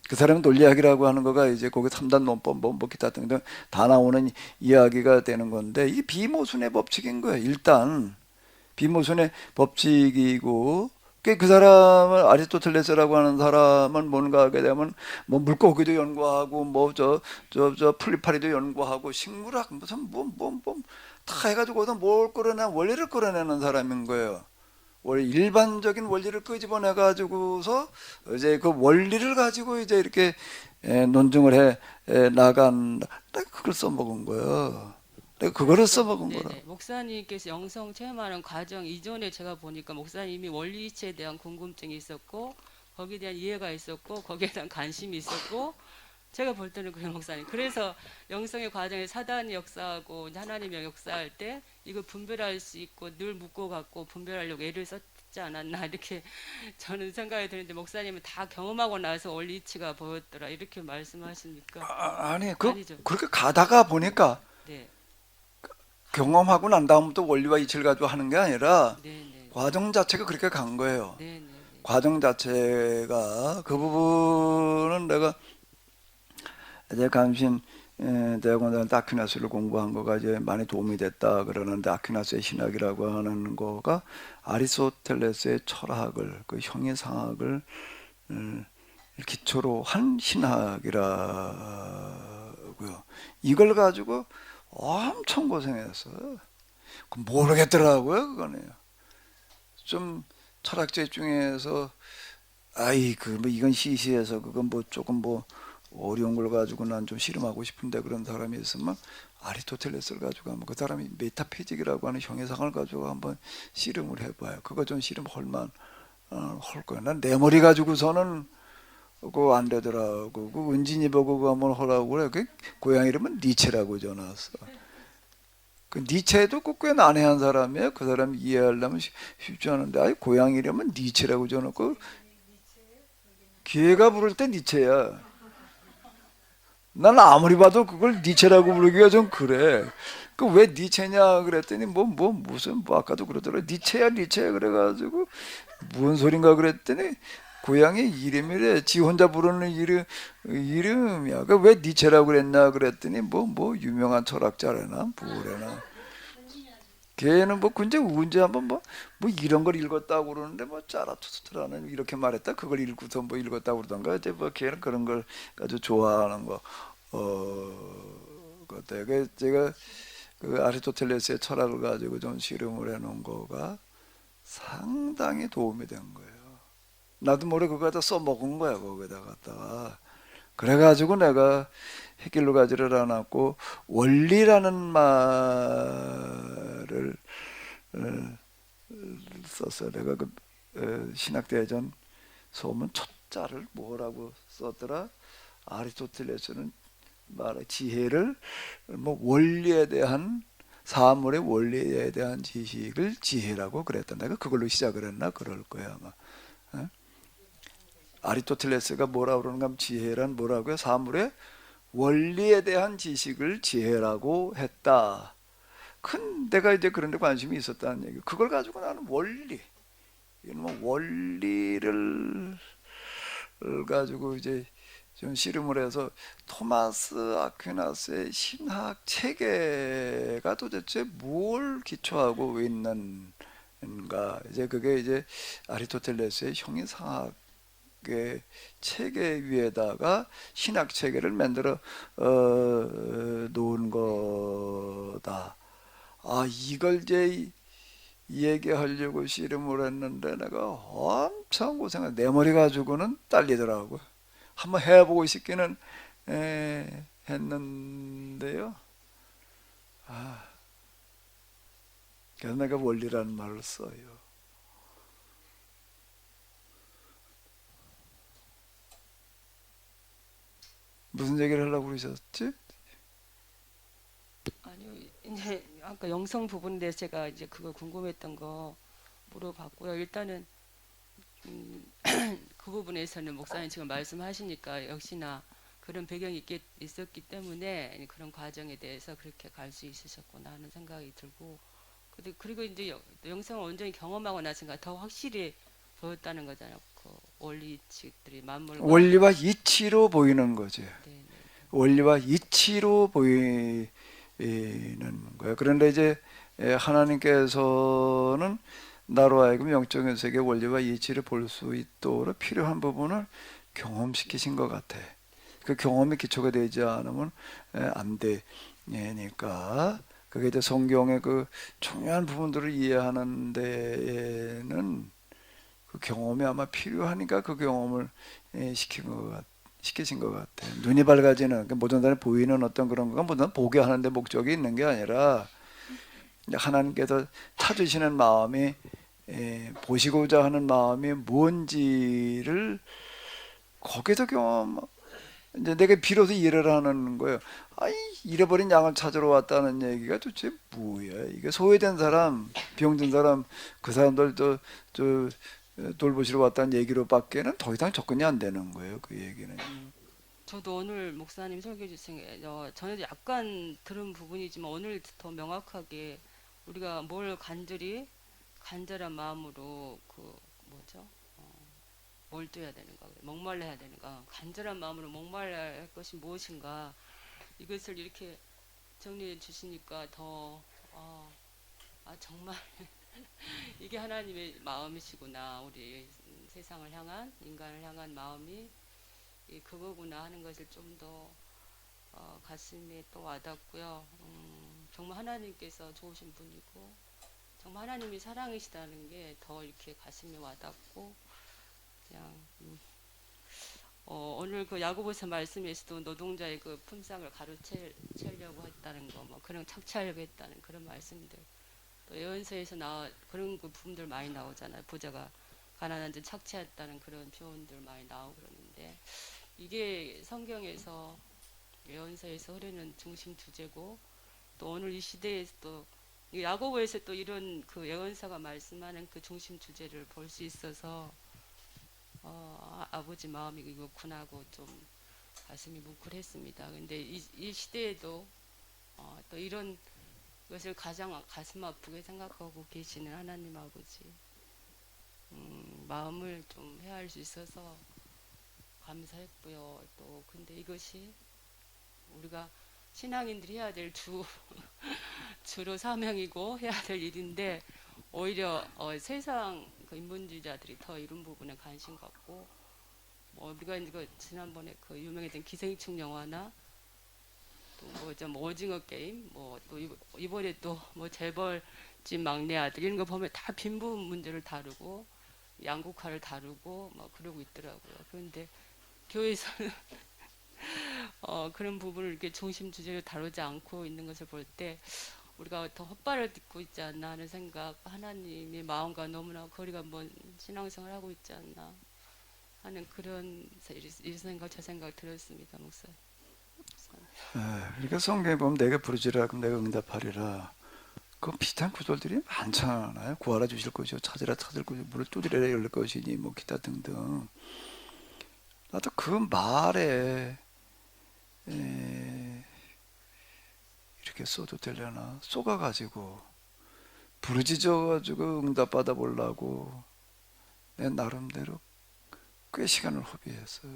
그 사람은 논리학이라고 하는 거가 이제 거기 3단 논법 뭐 기타 등등 다 나오는 이야기가 되는 건데 이게 비모순의 법칙인 거예요. 일단 비모순의 법칙이고 그 사람을 아리스토텔레스라고 하는 사람은 뭔가 하게 되면 뭐 물고기도 연구하고 뭐 저 풀리파리도 연구하고 식물학 무슨 다 해가지고 거기서 원리를 끌어내는 사람인 거예요. 원래 일반적인 원리를 끄집어내 가지고서 이제 그 원리를 가지고 이제 이렇게 논증을 해 나간다. 그걸 써먹은 거예요. 내가 그거를 써먹은 거라. 목사님께서 영성 체험하는 과정 이전에 제가 보니까 목사님이 원리이치에 대한 궁금증이 있었고 거기에 대한 이해가 있었고 거기에 대한 관심이 있었고 제가 볼 때는 그래요, 목사님. 그래서 영성의 과정에 사단이 역사하고 하나님이 역사할 때 이걸 분별할 수 있고 늘 묻고 갖고 분별하려고 애를 싶지 않았나 이렇게 저는 생각이 드는데 목사님은 다 경험하고 나서 원리 이치가 보였더라 이렇게 말씀하시니까 아니 아니죠. 그렇게 가다가 보니까 네, 경험하고 난 다음부터 원리와 이치를 가지고 하는 게 아니라 네, 네, 과정 자체가 그렇게 간 거예요. 네, 네, 과정 자체가 그 부분은 내가 이제 감신 대학원에서 아퀴나스를 공부한 거가 이제 많이 도움이 됐다 그러는데 아퀴나스의 신학이라고 하는 거가 아리스토텔레스의 철학을 그 형이상학을 기초로 한 신학이라고요. 이걸 가지고 엄청 고생했어요. 모르겠더라고요, 그거는요. 좀 철학자 중에서 아이 그 뭐 이건 시시해서 그건 뭐 조금 뭐 어려운 걸 가지고 난 좀 실험하고 싶은데 그런 사람이 있으면 아리스토텔레스를 가지고 한번 그 사람이 메타피직이라고 하는 형이상을 가지고 한번 실험을 해봐요. 그거 좀 실험할 만 할 거야. 난 내 머리 가지고서는 그거 안 되더라고. 그 은진이 보고 그거 한번 하라고 그래. 그 고향 이름은 니체라고 전화왔어. 그 니체도 꽤 난해한 사람이에요. 그 사람 이해하려면 쉽지 않은데 아이 고향 이름은 니체라고 전화고 걔가 부를 때 니체야. 난 아무리 봐도 그걸 니체라고 부르기가 좀 그래. 그 왜 니체냐 그랬더니 무슨 뭐 아까도 그러더라. 니체야 그래가지고 무슨 소린가 그랬더니 고향의 이름이래. 지 혼자 부르는 이름이야. 그 왜 니체라고 그랬나 그랬더니 뭐 유명한 철학자래나 뭐래나. 걔는 뭐 근데 언제 한번 뭐 이런 걸 읽었다고 그러는데 뭐 짜라투스트라는 이렇게 말했다 그걸 읽고서 뭐 읽었다고 그러던가 이제 뭐 걔는 그런 걸 아주 좋아하는 거 그때 그 제가 그 아리스토텔레스의 철학을 가지고 좀 실험을 해놓은 거가 상당히 도움이 된 거예요. 나도 모르게 그거 갖다 써먹은 거야 거기다 갖다가. 그래가지고 내가 햇길로 가지를 않았고 원리라는 말을 썼어요. 내가 그 신학대전 소문 첫자를 뭐라고 썼더라. 아리스토텔레스는 말해 지혜를 뭐 원리에 대한 사물의 원리에 대한 지식을 지혜라고 그랬다. 내가 그걸로 시작을 했나 그럴 거야 아마. 어? 아리스토텔레스가 뭐라 그러는가 하면 지혜란 뭐라고요? 사물의 원리에 대한 지식을 지혜라고 했다. 큰 내가 이제 그런 데 관심이 있었다는 얘기. 그걸 가지고 나는 원리, 뭐 원리를 가지고 이제 좀 씨름을 해서 토마스 아퀴나스의 신학 체계가 도대체 뭘 기초하고 있는가. 이제 그게 이제 아리스토텔레스의 형이상학 그 체계 위에다가 신학 체계를 만들어 놓은 거다. 아 이걸 이제 얘기하려고 씨름을 했는데 내가 엄청 고생을 내 머리 가지고는 딸리더라고. 한번 해보고 싶기는 했는데요. 아, 그래서 내가 원리라는 말을 써요. 무슨 얘기를 하려고 그러셨지? 아니요 이제 아까 영성 부분에 제가 이제 그거 궁금했던 거 물어봤고요. 일단은 그 부분에서는 목사님 지금 말씀하시니까 역시나 그런 배경이 있었기 때문에 그런 과정에 대해서 그렇게 갈 수 있으셨구나 하는 생각이 들고 그리고 이제 영성을 온전히 경험하고 나서가 더 확실히 보였다는 거잖아요. 그 원리치들이 만물과 원리와 이치로 보이는 거죠. 네, 네. 원리와 이치로 보이는 거예요. 그런데 이제 하나님께서는 나로 하여금 영적인 세계 원리와 이치를 볼 수 있도록 필요한 부분을 경험시키신 것 같아. 그 경험이 기초가 되지 않으면 안 되니까. 그게 이제 성경의 그 중요한 부분들을 이해하는 데에는 그 경험이 아마 필요하니까 그 경험을 시키신 것 같아요. 눈이 밝아지는 모든 사람이 보이는 어떤 그런 거가 모든 보게 하는데 목적이 있는 게 아니라 하나님께서 찾으시는 마음이 보시고자 하는 마음이 뭔지를 거기서 이제 내가 비로소 이해를 하는 거예요. 아이, 잃어버린 양을 찾으러 왔다는 얘기가 도대체 뭐야? 이게 소외된 사람, 병든 사람, 그 사람들 저 돌보시러 왔다는 얘기로밖에는 더 이상 접근이 안 되는 거예요. 그 얘기는. 저도 오늘 목사님 설교 주신 전에도 약간 들은 부분이지만 오늘 더 명확하게 우리가 뭘 간절한 마음으로 그 뭐죠? 몰두해야 되는가, 목말라야 되는가, 간절한 마음으로 목말라야 할 것이 무엇인가, 이것을 이렇게 정리해 주시니까 더 정말 이게 하나님의 마음이시구나, 우리 세상을 향한, 인간을 향한 마음이 그거구나 하는 것을 좀 더 가슴에 또 와닿고요. 정말 하나님께서 좋으신 분이고 정말 하나님이 사랑이시다는 게 더 이렇게 가슴에 와닿고, 그냥 오늘 그 야고보서 말씀에서도 노동자의 그 품삯을 가로채려고 했다는 거, 뭐 그런 착취하려고 했다는 그런 말씀들, 또 예언서에서 그런 그 부분들 많이 나오잖아요. 부자가 가난한 자 착취했다는 그런 표현들 많이 나오고 그러는데, 이게 성경에서 예언서에서 흐르는 중심 주제고, 또 오늘 이 시대에서 또 야고보에서 또 이런 그 예언서가 말씀하는 그 중심 주제를 볼 수 있어서 아버지 마음이 이거구나 하고 좀 가슴이 뭉클했습니다. 근데 이 시대에도 또 이런 것을 가장 가슴 아프게 생각하고 계시는 하나님 아버지 마음을 좀 헤아릴 수 있어서 감사했고요. 또 근데 이것이 우리가 신앙인들이 해야 될 주로 사명이고 해야 될 일인데, 오히려 세상 그 인본주의자들이 더 이런 부분에 관심 갖고, 뭐 우리가 이제 그 지난번에 그 유명했던 기생충 영화나 또 뭐 오징어 게임, 뭐 또 이번에 또 뭐 재벌집 막내 아들 이런 거 보면 다 빈부분 문제를 다루고 양극화를 다루고 뭐 그러고 있더라고요. 그런데 교회에서는 그런 부분을 이렇게 중심 주제를 다루지 않고 있는 것을 볼 때 우리가 더 헛발을 딛고 있지 않나 하는 생각, 하나님의 마음과 너무나 거리가 먼 신앙생활을 하고 있지 않나 하는 그런 이 생각 저 생각 들었습니다, 목사님. 그러니까 성경에 보면 내가 부르짖으라 그럼 내가 응답하리라. 그 비슷한 구절들이 많잖아요. 구하라 주실 것이요, 찾으라 찾을 것이요, 문을 두드리라 열릴 것이니, 뭐 기타 등등. 나도 그 말에 이렇게 써도 되려나, 쏘가가지고 부르짖어가지고 응답받아 보려고 내 나름대로 꽤 시간을 허비했어요.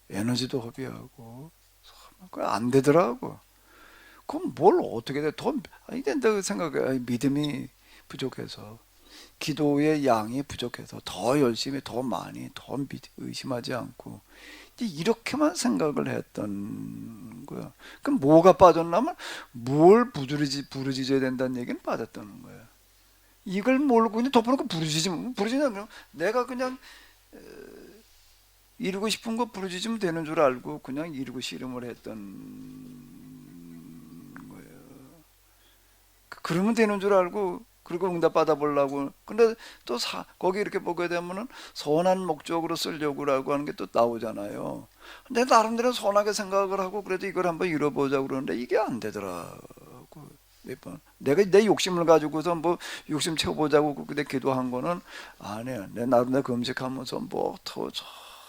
에너지도 허비하고 그거 안 되더라고. 그럼 뭘 어떻게 돼? 더 아니 된다고 생각해. 믿음이 부족해서, 기도의 양이 부족해서 더 열심히, 더 많이, 더 의심하지 않고 이제 이렇게만 생각을 했던 거야. 그럼 뭐가 빠졌냐면 뭘 부르짖어야 된다는 얘기는 빠졌다는 거야. 이걸 모르고 그냥 덮어놓고 부르짖으면 내가 그냥 이루고 싶은 거 부르짖으면 되는 줄 알고 그냥 이루고 씨름을 했던 거예요. 그러면 되는 줄 알고, 그리고 응답 받아보려고. 근데 또 거기 이렇게 보게 되면은 선한 목적으로 쓰려고라고 하는 게 또 나오잖아요. 근데 나름대로 선하게 생각을 하고 그래도 이걸 한번 이뤄보자고 그러는데 이게 안 되더라고. 몇 번. 내가 내 욕심을 가지고서 뭐 욕심 채워보자고 그때 기도한 거는 아니야. 내 나름대로 금식하면서 뭐 더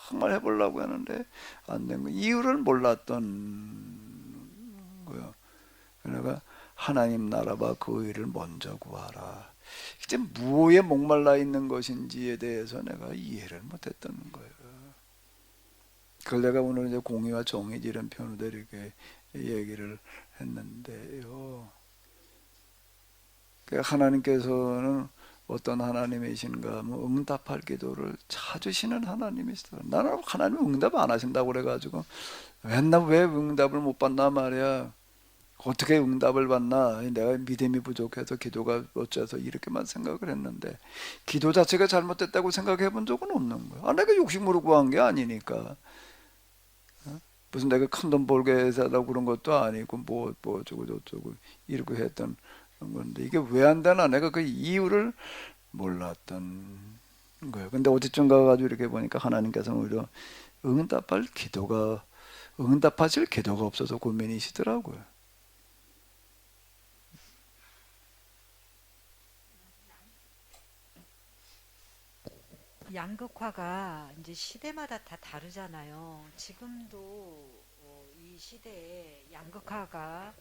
정말 해보려고 하는데 안 된 거. 이유를 몰랐던 거예요. 그러니까 하나님 나라와 그 일을 먼저 구하라. 이제 무엇에 목말라 있는 것인지에 대해서 내가 이해를 못했던 거예요. 그걸 내가 오늘 이제 공의와 정의 이런 표현으로 이렇게 얘기를 했는데요. 하나님께서는 어떤 하나님이신가, 뭐 응답할 기도를 찾으시는 하나님이시더라. 나는 하나님 응답 안 하신다고 그래가지고 맨날 왜 응답을 못 받나 말이야. 어떻게 응답을 받나, 내가 믿음이 부족해서 기도가 어째서 이렇게만 생각을 했는데, 기도 자체가 잘못됐다고 생각해 본 적은 없는 거야. 내가 욕심으로 구한 게 아니니까. 무슨 내가 큰 돈 벌게 해서라고 그런 것도 아니고 뭐 어쩌고 저쩌고 이렇게 했던 건데, 이게 왜 안 되나 내가 그 이유를 몰랐던 거예요. 근데 어디쯤 가가지고 이렇게 보니까 하나님께서는 오히려 응답할 기도가 응답하실 궤도가 없어서 고민이시더라고요. 양극화가 이제 시대마다 다 다르잖아요. 지금도 이 시대에 양극화가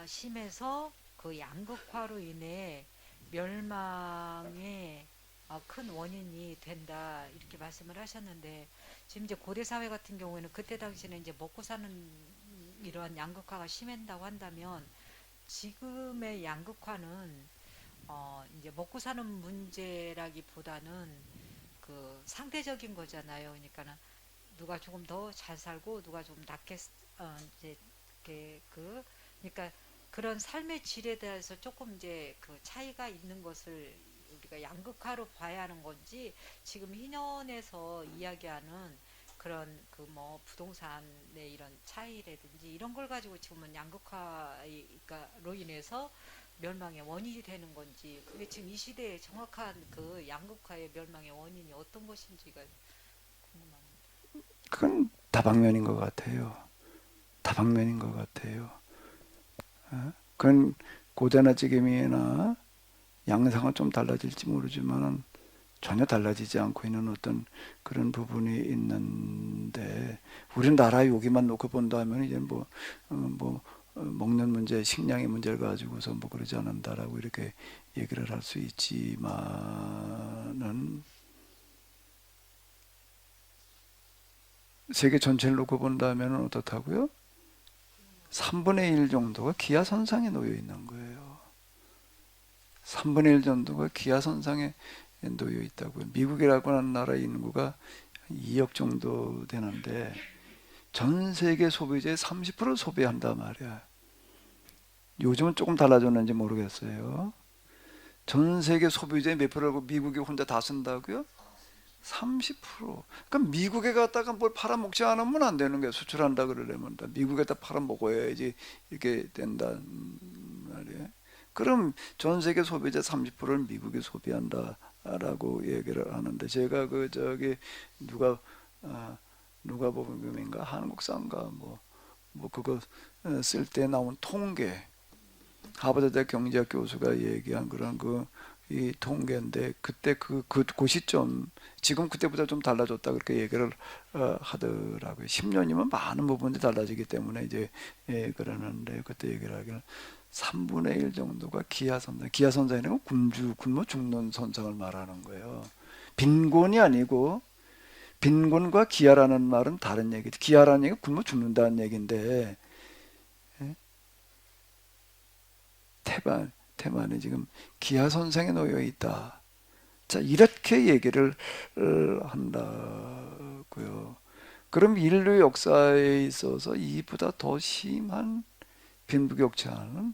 심해서 그 양극화로 인해 멸망의 큰 원인이 된다 이렇게 말씀을 하셨는데 지금 이제 고대 사회 같은 경우에는 그때 당시에는 이제 먹고 사는 이러한 양극화가 심한다고 한다면 지금의 양극화는 이제 먹고 사는 문제라기보다는 그 상대적인 거잖아요. 그러니까는 누가 조금 더 잘 살고 누가 좀 낮게 이제 그러니까 그런 삶의 질에 대해서 조금 이제 그 차이가 있는 것을 우리가 양극화로 봐야 하는 건지 지금 희년에서 이야기하는 그런 그 뭐 부동산의 이런 차이라든지 이런 걸 가지고 지금은 양극화로 인해서 멸망의 원인이 되는 건지 그게 지금 이 시대에 정확한 그 양극화의 멸망의 원인이 어떤 것인지가 궁금합니다. 그건 다방면인 것 같아요. 다방면인 것 같아요. 그건 고대나 지금이나 양상은 좀 달라질지 모르지만은 전혀 달라지지 않고 있는 어떤 그런 부분이 있는데 우리나라 여기만 놓고 본다면 이제 먹는 문제, 식량의 문제를 가지고서 뭐 그러지 않는다라고 이렇게 얘기를 할 수 있지만은 세계 전체를 놓고 본다면 어떻다고요? 3분의 1 정도가 기아선상에 놓여 있는 거예요. 3분의 1 정도가 기아선상에 놓여 있다고요. 미국이라고 하는 나라의 인구가 2억 정도 되는데 전 세계 소비재의 30% 소비한단 말이야. 요즘은 조금 달라졌는지 모르겠어요. 전 세계 소비재의 몇 프로라고 미국이 혼자 다 쓴다고요? 30%. 그럼 미국에 갔다가 뭘 팔아먹지 않으면 안 되는 거야. 수출한다 그러려면 미국에다 팔아먹어야지 이렇게 된단 말이에요. 그럼 전 세계 소비재 30%를 미국이 소비한다라고 얘기를 하는데 제가 그 저기 누가복음인가 한국사인가 뭐 그거 쓸 때 나온 통계 하버드대 경제학 교수가 얘기한 그런 이 통계인데 그때 그 시점 지금 그때보다 좀 달라졌다 그렇게 얘기를 하더라고요. 10년이면 많은 부분이 달라지기 때문에 이제 그러는데 그때 얘기를 하기를 3분의 1 정도가 기아선상. 기아선상이라는 건 굶어 죽는 선상을 말하는 거예요. 빈곤이 아니고 빈곤과 기아라는 말은 다른 얘기죠. 기아라는 얘기는 굶어 죽는다는 얘기인데 태반이 지금 기아선상에 놓여 있다. 자, 이렇게 얘기를 한다고요. 그럼 인류 역사에 있어서 이보다 더 심한 빈부격차는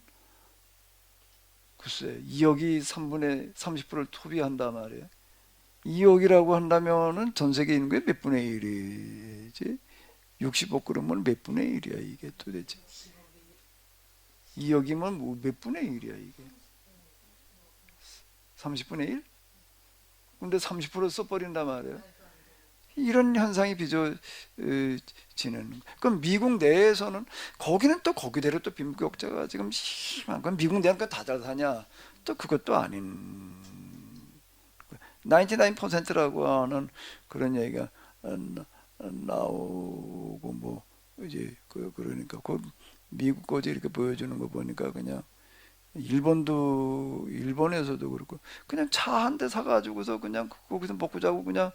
글쎄 2억이 3분의 30%를 소비한단 말이에요. 2억이라고 한다면은 전 세계 인구의 몇 분의 1이지? 60억 그러면 몇 분의 1이야 이게 도대체? 2억이면 뭐 몇 분의 1이야 이게? 30분의 1? 근데 30% 써버린단 말이에요. 이런 현상이 빚어지는. 그럼 미국 내에서는 거기는 또 거기대로 또 빈부격차가 지금 심한 건 미국 내는 다 잘 사냐? 또 그것도 아닌 99%라고 하는 그런 얘기가 나오고 뭐 이제 그러니까 미국 거지 이렇게 보여주는 거 보니까 그냥 일본에서도 그렇고 그냥 차 한 대 사가지고서 그냥 거기서 먹고 자고 그냥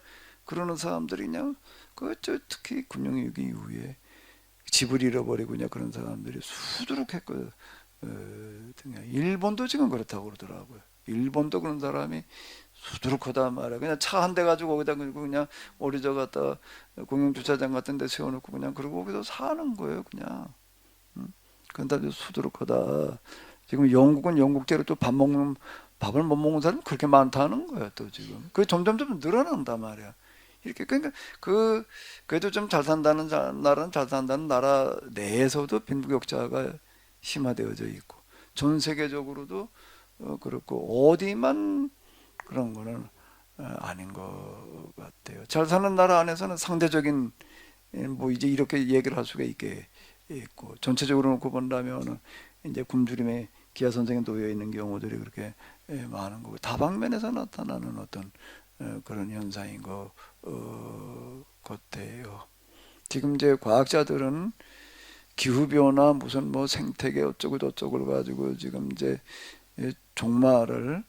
그러는 사람들이 그냥 특히 금융위기 이후에 집을 잃어버리고 그냥 그런 사람들이 수두룩했거든. 일본도 지금 그렇다고 그러더라고요. 일본도 그런 사람이 수두룩하단 말이야. 그냥 차 한 대 가지고 거기다 그냥 어리저 갖다 공영주차장 같은 데 세워놓고 그냥 그러고 거기서 사는 거예요. 그냥. 그런다 수두룩하다. 지금 영국은 영국대로 또 밥을 못 먹는 사람이 그렇게 많다는 거야 또 지금. 그게 점점점 늘어난단 말이야. 이렇게 그러니까 그래도 좀 잘 산다는 나라는 잘 산다는 나라 내에서도 빈부격차가 심화되어져 있고 전 세계적으로도 그렇고 어디만 그런 거는 아닌 것 같아요. 잘 사는 나라 안에서는 상대적인 뭐 이제 이렇게 얘기를 할 수가 있고 전체적으로 놓고 본다면은 이제 굶주림에 기아선생에 놓여 있는 경우들이 그렇게 많은 거고 다방면에서 나타나는 어떤 그런 현상인 것 같아요. 지금 이제 과학자들은 기후변화 무슨 뭐 생태계 어쩌고 저쩌고를 가지고 지금 이제 종말을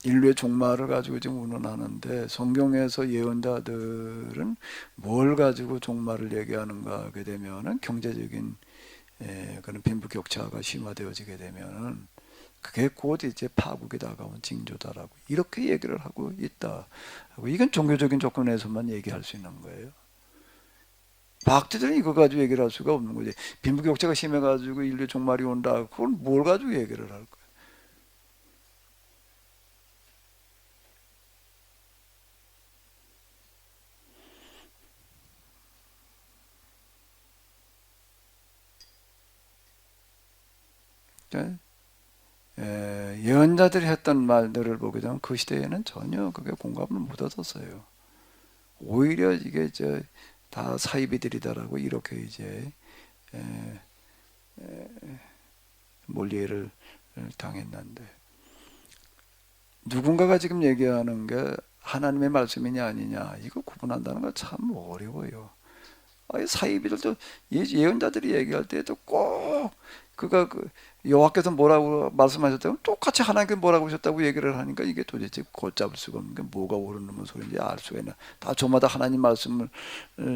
인류의 종말을 가지고 지금 운운하는데 성경에서 예언자들은 뭘 가지고 종말을 얘기하는가 하게 되면은 경제적인 그런 빈부격차가 심화되어지게 되면은 그게 곧 이제 파국에 다가온 징조다라고 이렇게 얘기를 하고 있다. 이건 종교적인 조건에서만 얘기할 수 있는 거예요. 과학자들은 이거 가지고 얘기를 할 수가 없는 거지. 빈부격차가 심해가지고 인류 종말이 온다. 그걸 뭘 가지고 얘기를 할 거야. 예언자들이 했던 말들을 보게 되면 그 시대에는 전혀 그게 공감을 못 얻었어요. 오히려 이게 다 사이비들이다라고 이렇게 이제 몰리에를 당했는데 누군가가 지금 얘기하는 게 하나님의 말씀이냐 아니냐 이거 구분한다는 거 참 어려워요. 사이비들도 예언자들이 얘기할 때도 꼭 그가 여호와께서 뭐라고 말씀하셨다고 똑같이 하나님께서 뭐라고 하셨다고 얘기를 하니까 이게 도대체 걷잡을 수가 없는 게 뭐가 옳은 소리인지 알 수가 있나. 다 저마다 하나님 말씀을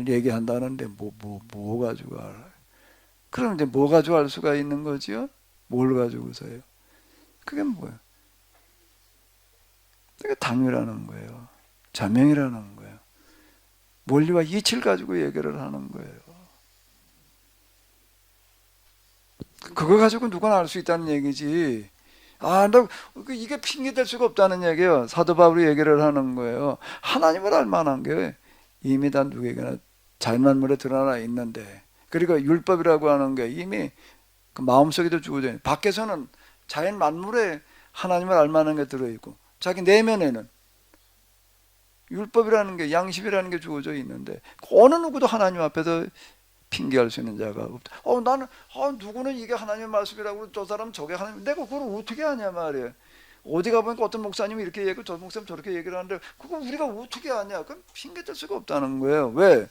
얘기한다는데 뭐 가지고 알아요. 그럼 이제 뭐 가지고 알 수가 있는 거지요? 뭘 가지고서요? 그게 뭐예요? 그게 당위라는 거예요. 자명이라는 거예요. 원리와 이치를 가지고 얘기를 하는 거예요. 그거 가지고 누구나 알 수 있다는 얘기지. 이게 핑계 될 수가 없다는 얘기예요. 사도 바울이 얘기를 하는 거예요. 하나님을 알 만한 게 이미 다 누구에게나 자연만물에 드러나 있는데, 그리고 율법이라고 하는 게 이미 그 마음속에도 주어져 있는, 밖에서는 자연 만물에 하나님을 알 만한 게 들어있고 자기 내면에는 율법이라는 게, 양심이라는 게 주어져 있는데 어느 누구도 하나님 앞에서 핑계할 수 있는 자가 없다. 나는 누구는 이게 하나님의 말씀이라고 저 사람은 저게 하나님, 내가 그걸 어떻게 아냐 말이에요. 어디 가보니까 어떤 목사님이 이렇게 얘기하고 저 목사님 저렇게 얘기를 하는데 그걸 우리가 어떻게 아냐. 그럼 핑계 댈 수가 없다는 거예요. 왜?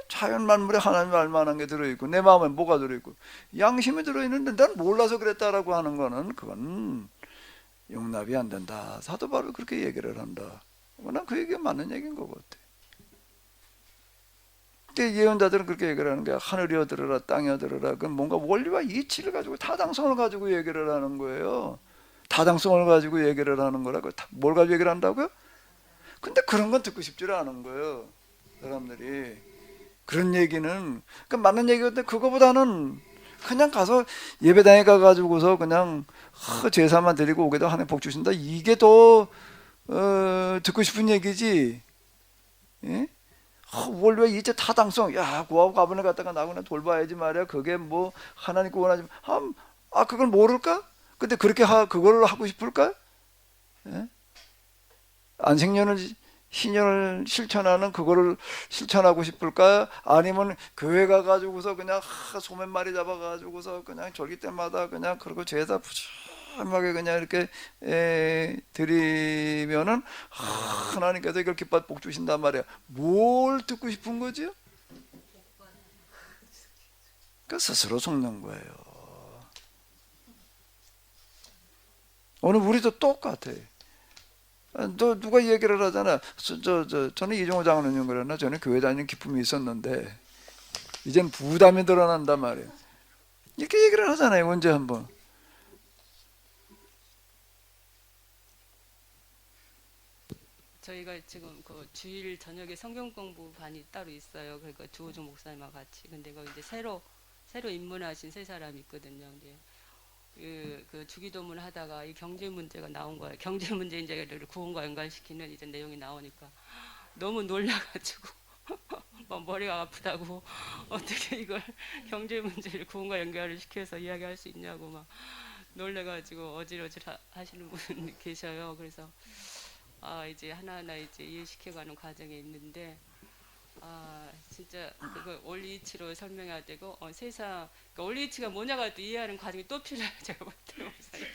자연 만물에 하나님 알 만한 게 들어있고 내 마음에 뭐가 들어있고 양심이 들어있는데 난 몰라서 그랬다라고 하는 거는 그건 용납이 안 된다. 사도 바울이 그렇게 얘기를 한다. 난 그 얘기가 맞는 얘기인 것 같아. 근데 예언자들은 그렇게 얘기를 하는 거야. 하늘이여 들으라, 땅이여 들으라. 그 뭔가 원리와 이치를 가지고 타당성을 가지고 얘기를 하는 거예요. 타당성을 가지고 얘기를 하는 거라고. 뭘 가지고 얘기를 한다고요? 근데 그런 건 듣고 싶지를 않은 거예요. 사람들이. 그런 얘기는 그러니까 맞는 얘기였는데 그거보다는 그냥 가서 예배당에 가가지고서 그냥 제사만 드리고 오게도 하나님 복 주신다. 이게 더 듣고 싶은 얘기지. 예? 원래 이제 타당성, 구하고 가문에 갔다가 나구나 돌봐야지 말이야. 그게 뭐 하나님께 원하지. 그걸 모를까? 근데 그렇게 그걸 하고 싶을까? 예? 안식년을 신년을 실천하는 그거를 실천하고 싶을까? 아니면 교회 가가지고서 그냥 소맨마리 잡아가지고서 그냥 절기 때마다 그냥 그러고 제사 푸짐하게 그냥 이렇게 드리면은 하나님께서 이걸 기뻐 복 주신단 말이야. 뭘 듣고 싶은 거지? 그 스스로 속는 거예요. 오늘 우리도 똑같아. 누가 얘기를 하잖아. 저는 이종호 장로님 그랬나? 저는 교회 다니는 기쁨이 있었는데 이젠 부담이 드러난단 말이에요. 이렇게 얘기를 하잖아요. 언제 한번. 저희가 지금 그 주일 저녁에 성경 공부반이 따로 있어요. 그러니까 주호중 목사님과 같이. 근데 거기 이제 새로 입문하신 세 사람이 있거든요. 이제 그 주기도문 하다가 이 경제 문제가 나온 거예요. 경제 문제 이제 구원과 연관시키는 이제 내용이 나오니까 너무 놀라가지고 막 머리가 아프다고 어떻게 이걸 경제 문제를 구원과 연결을 시켜서 이야기할 수 있냐고 막 놀래가지고 어질어질 하시는 분 계셔요. 그래서 이제 하나하나 이제 이해시켜가는 과정에 있는데 진짜 그거 원리치로 설명해야 되고 세상 그러니까 원리치가 뭐냐가 또 이해하는 과정이 또 필요해요. 제가 볼 때 목사님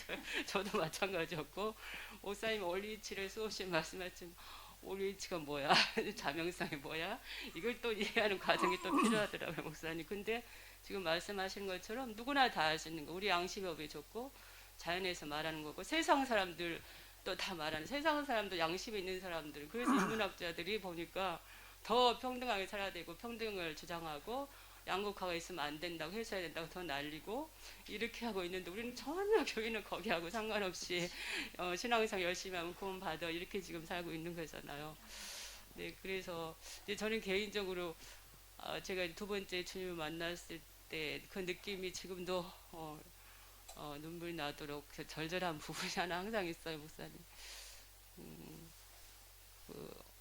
저도 마찬가지였고 목사님 원리치를 수없이 말씀하신 원리치가 뭐야 자명성이 뭐야 이걸 또 이해하는 과정이 또 필요하더라고요 목사님. 근데 지금 말씀하시는 것처럼 누구나 다 할 수 있는 거 우리 양심업이 좋고 자연에서 말하는 거고 세상 사람들 또 다 말하는 세상 사람도 양심이 있는 사람들 그래서 인문학자들이 보니까 더 평등하게 살아야 되고 평등을 주장하고 양극화가 있으면 안 된다고 해줘야 된다고 더 날리고 이렇게 하고 있는데 우리는 전혀 교회는 거기하고 상관없이 신앙상 열심히 하면 구원 받아 이렇게 지금 살고 있는 거잖아요. 네, 그래서 이제 저는 개인적으로 제가 두 번째 주님을 만났을 때 그 느낌이 지금도 눈물이 나도록 절절한 부분이 하나 항상 있어요, 목사님.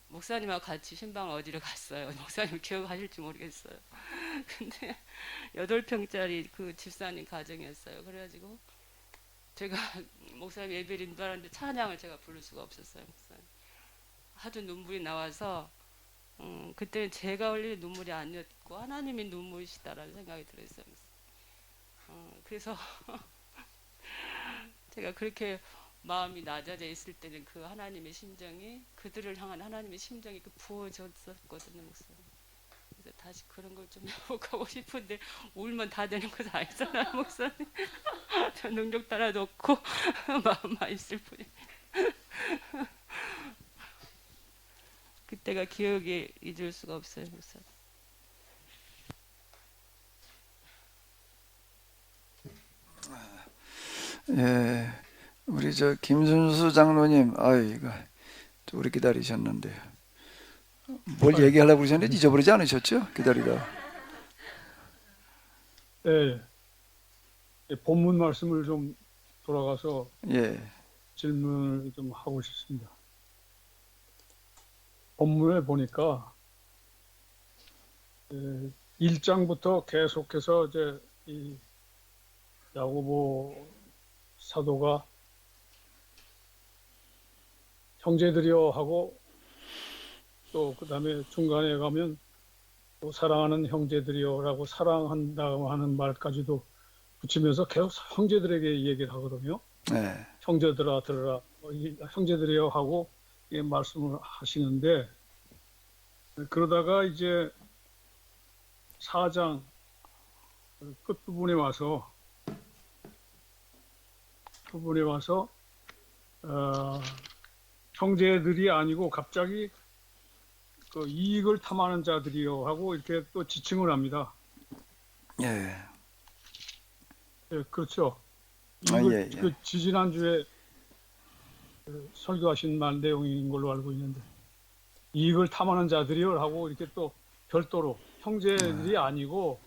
목사님하고 같이 신방 어디를 갔어요. 목사님 기억하실지 모르겠어요. 근데 8평짜리 그 집사님 가정이었어요. 그래가지고 제가 목사님 예배를 인도하는데 찬양을 제가 부를 수가 없었어요. 목사님. 하도 눈물이 나와서 그때는 제가 흘리는 눈물이 아니었고 하나님이 눈물이시다라는 생각이 들었어요. 그래서 제가 그렇게 마음이 낮아져 있을 때는 그 하나님의 심정이 그들을 향한 하나님의 심정이 부어졌었거든요, 목사님. 그래서 다시 그런 걸 좀 회복하고 싶은데 울면 다 되는 것 아니잖아요, 목사님. 저 능력 따라도 없고 마음만 있을 뿐이에요. 그때가 기억에 잊을 수가 없어요, 목사님. 예, 우리 저 김순수 장로님, 이거 오래 기다리셨는데요. 뭘 얘기하려고 그러셨는데 잊어버리지 않으셨죠? 기다리다. 예, 본문 말씀을 좀 돌아가서 예, 질문을 좀 하고 싶습니다. 본문에 보니까 1장부터 계속해서 이제 이 야고보 사도가 형제들이여 하고 또 그다음에 중간에 가면 또 사랑하는 형제들이여라고 사랑한다고 하는 말까지도 붙이면서 계속 형제들에게 얘기를 하거든요. 네, 형제들아 들으라 형제들이여 하고 말씀을 하시는데 그러다가 이제 4장 끝부분에 와서 형제들이 아니고 갑자기 그 이익을 탐하는 자들이요 하고 이렇게 또 지칭을 합니다. 예, 예, 그렇죠. 예, 예. 그 지지난주에 설교하신 말 내용인 걸로 알고 있는데 이익을 탐하는 자들이요 하고 이렇게 또 별도로 형제들이 아니고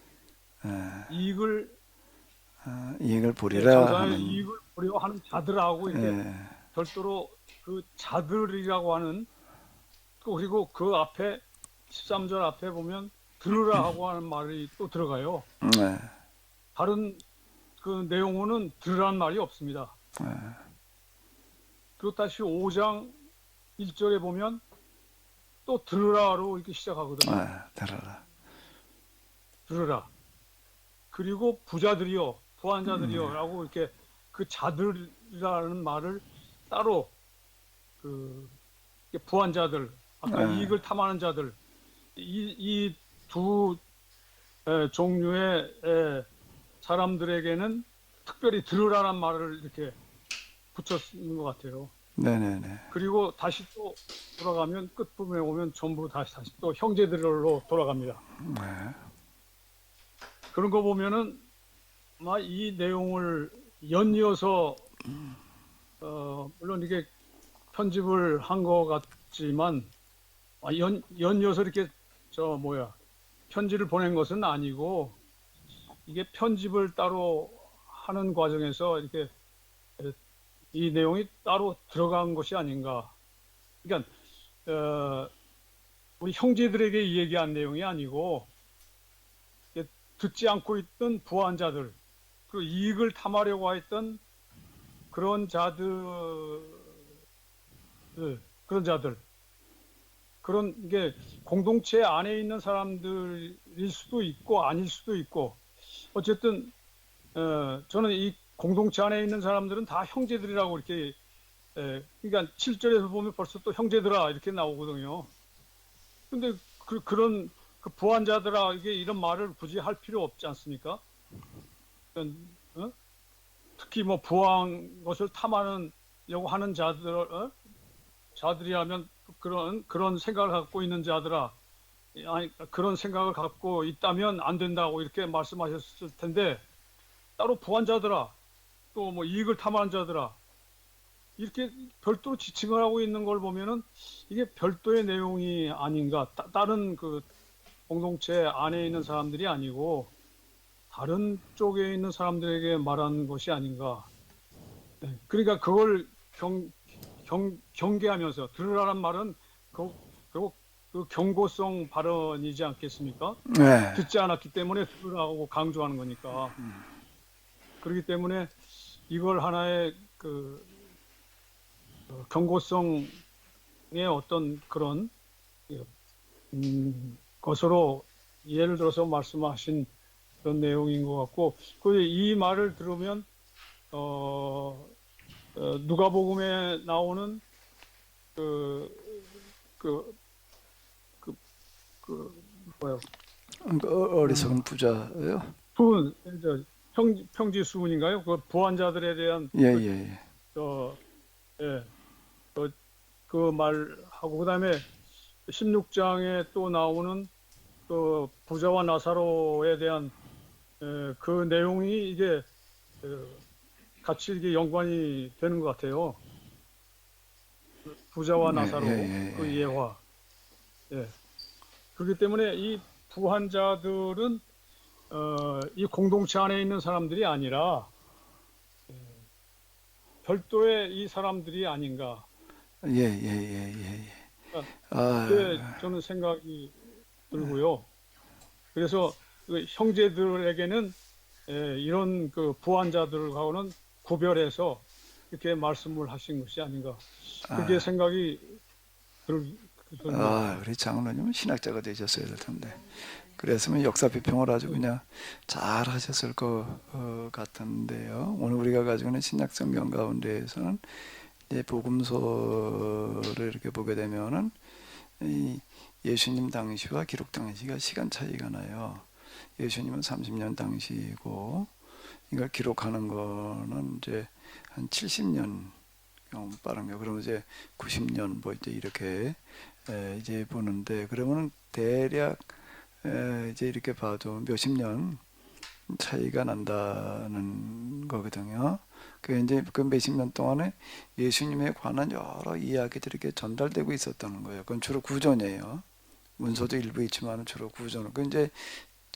이익을 보리라 장사의 하는. 이익을 보려 하는 자들하고 이렇게 예, 별도로 그 자들이라고 하는 그리고 그 앞에 13절 앞에 보면 들으라 하고 하는 말이 또 들어가요. 네, 다른 그 내용으로는 들으라는 말이 없습니다. 그리고 다시 5장 1절에 보면 또 들으라로 이렇게 시작하거든요. 들어라. 들으라. 그리고 부자들이요, 부한자들이요 라고 이렇게 그 자들이라는 말을 따로 그 부한자들, 아까 이익을 탐하는 자들, 이 두 종류의 사람들에게는 특별히 들으라는 말을 이렇게 붙였는 것 같아요. 네네네. 그리고 다시 또 돌아가면 끝부분에 오면 전부 다시 또 형제들로 돌아갑니다. 네. 그런 거 보면은 아마 이 내용을 연이어서 물론 이게 편집을 한 것 같지만 연이어서 이렇게 편지를 보낸 것은 아니고 이게 편집을 따로 하는 과정에서 이렇게 이 내용이 따로 들어간 것이 아닌가. 그러니까 우리 형제들에게 얘기한 내용이 아니고 듣지 않고 있던 부한자들, 그 이익을 탐하려고 했던 그런 자들, 그런 게 공동체 안에 있는 사람들일 수도 있고 아닐 수도 있고 어쨌든 저는 이 공동체 안에 있는 사람들은 다 형제들이라고 이렇게 그러니까 7절에서 보면 벌써 또 형제들아 이렇게 나오거든요. 근데 그런 그 부한자들아 이게 이런 말을 굳이 할 필요 없지 않습니까? 어? 특히 뭐 부한 것을 탐하려고 하는 자들이라면 그런 생각을 갖고 있는 자들아 아니 그런 생각을 갖고 있다면 안 된다고 이렇게 말씀하셨을 텐데 따로 부한자들아 또 뭐 이익을 탐하는 자들아 이렇게 별도로 지칭을 하고 있는 걸 보면은 이게 별도의 내용이 아닌가 다른 그 공동체 안에 있는 사람들이 아니고 다른 쪽에 있는 사람들에게 말하는 것이 아닌가. 네, 그러니까 그걸 경계하면서 들으라는 말은 결국 그 경고성 발언이지 않겠습니까? 네. 듣지 않았기 때문에 들으라고 강조하는 거니까. 그렇기 때문에 이걸 하나의 그 경고성의 어떤 그런 것으로 예를 들어서 말씀하신 그런 내용인 것 같고 이 말을 들으면 누가복음에 나오는 뭐요? 어리석은 부자요? 수은 평지 수은인가요? 그 부한 자들에 대한 예, 예, 예. 예, 그 말하고 그다음에 16장에 또 나오는 그 부자와 나사로에 대한 그 내용이 이게 같이 이게 연관이 되는 것 같아요. 부자와 나사로 그 예화. 예. 그렇기 때문에 이 부한 자들은 이 공동체 안에 있는 사람들이 아니라 별도의 이 사람들이 아닌가. 예, 예, 예, 예, 예. 그렇게 저는 생각이 들고요. 그래서 그 형제들에게는 이런 그 부한 자들하고는 구별해서 이렇게 말씀을 하신 것이 아닌가. 그렇게 생각이 듭니다. 우리 장로님은 신학자가 되셨어야 될 텐데. 그랬으면 역사 비평을 아주 그냥 잘 하셨을 것 같은데요. 오늘 우리가 가지고 있는 신약 성경 가운데에서는 이제 복음서를 이렇게 보게 되면은 이 예수님 당시와 기록 당시가 시간 차이가 나요. 예수님은 30년 당시이고 이걸 기록하는 거는 이제 한 70년 빠른 거. 그러면 이제 90년 뭐 이제 이렇게 이제 보는데 그러면은 대략 이제 이렇게 봐도 몇십 년 차이가 난다는 거거든요. 그 이제 그 몇십 년 동안에 예수님에 관한 여러 이야기들이 이렇게 전달되고 있었다는 거예요. 그건 주로 구전이에요. 문서도 일부 있지만 주로 구전. 그 이제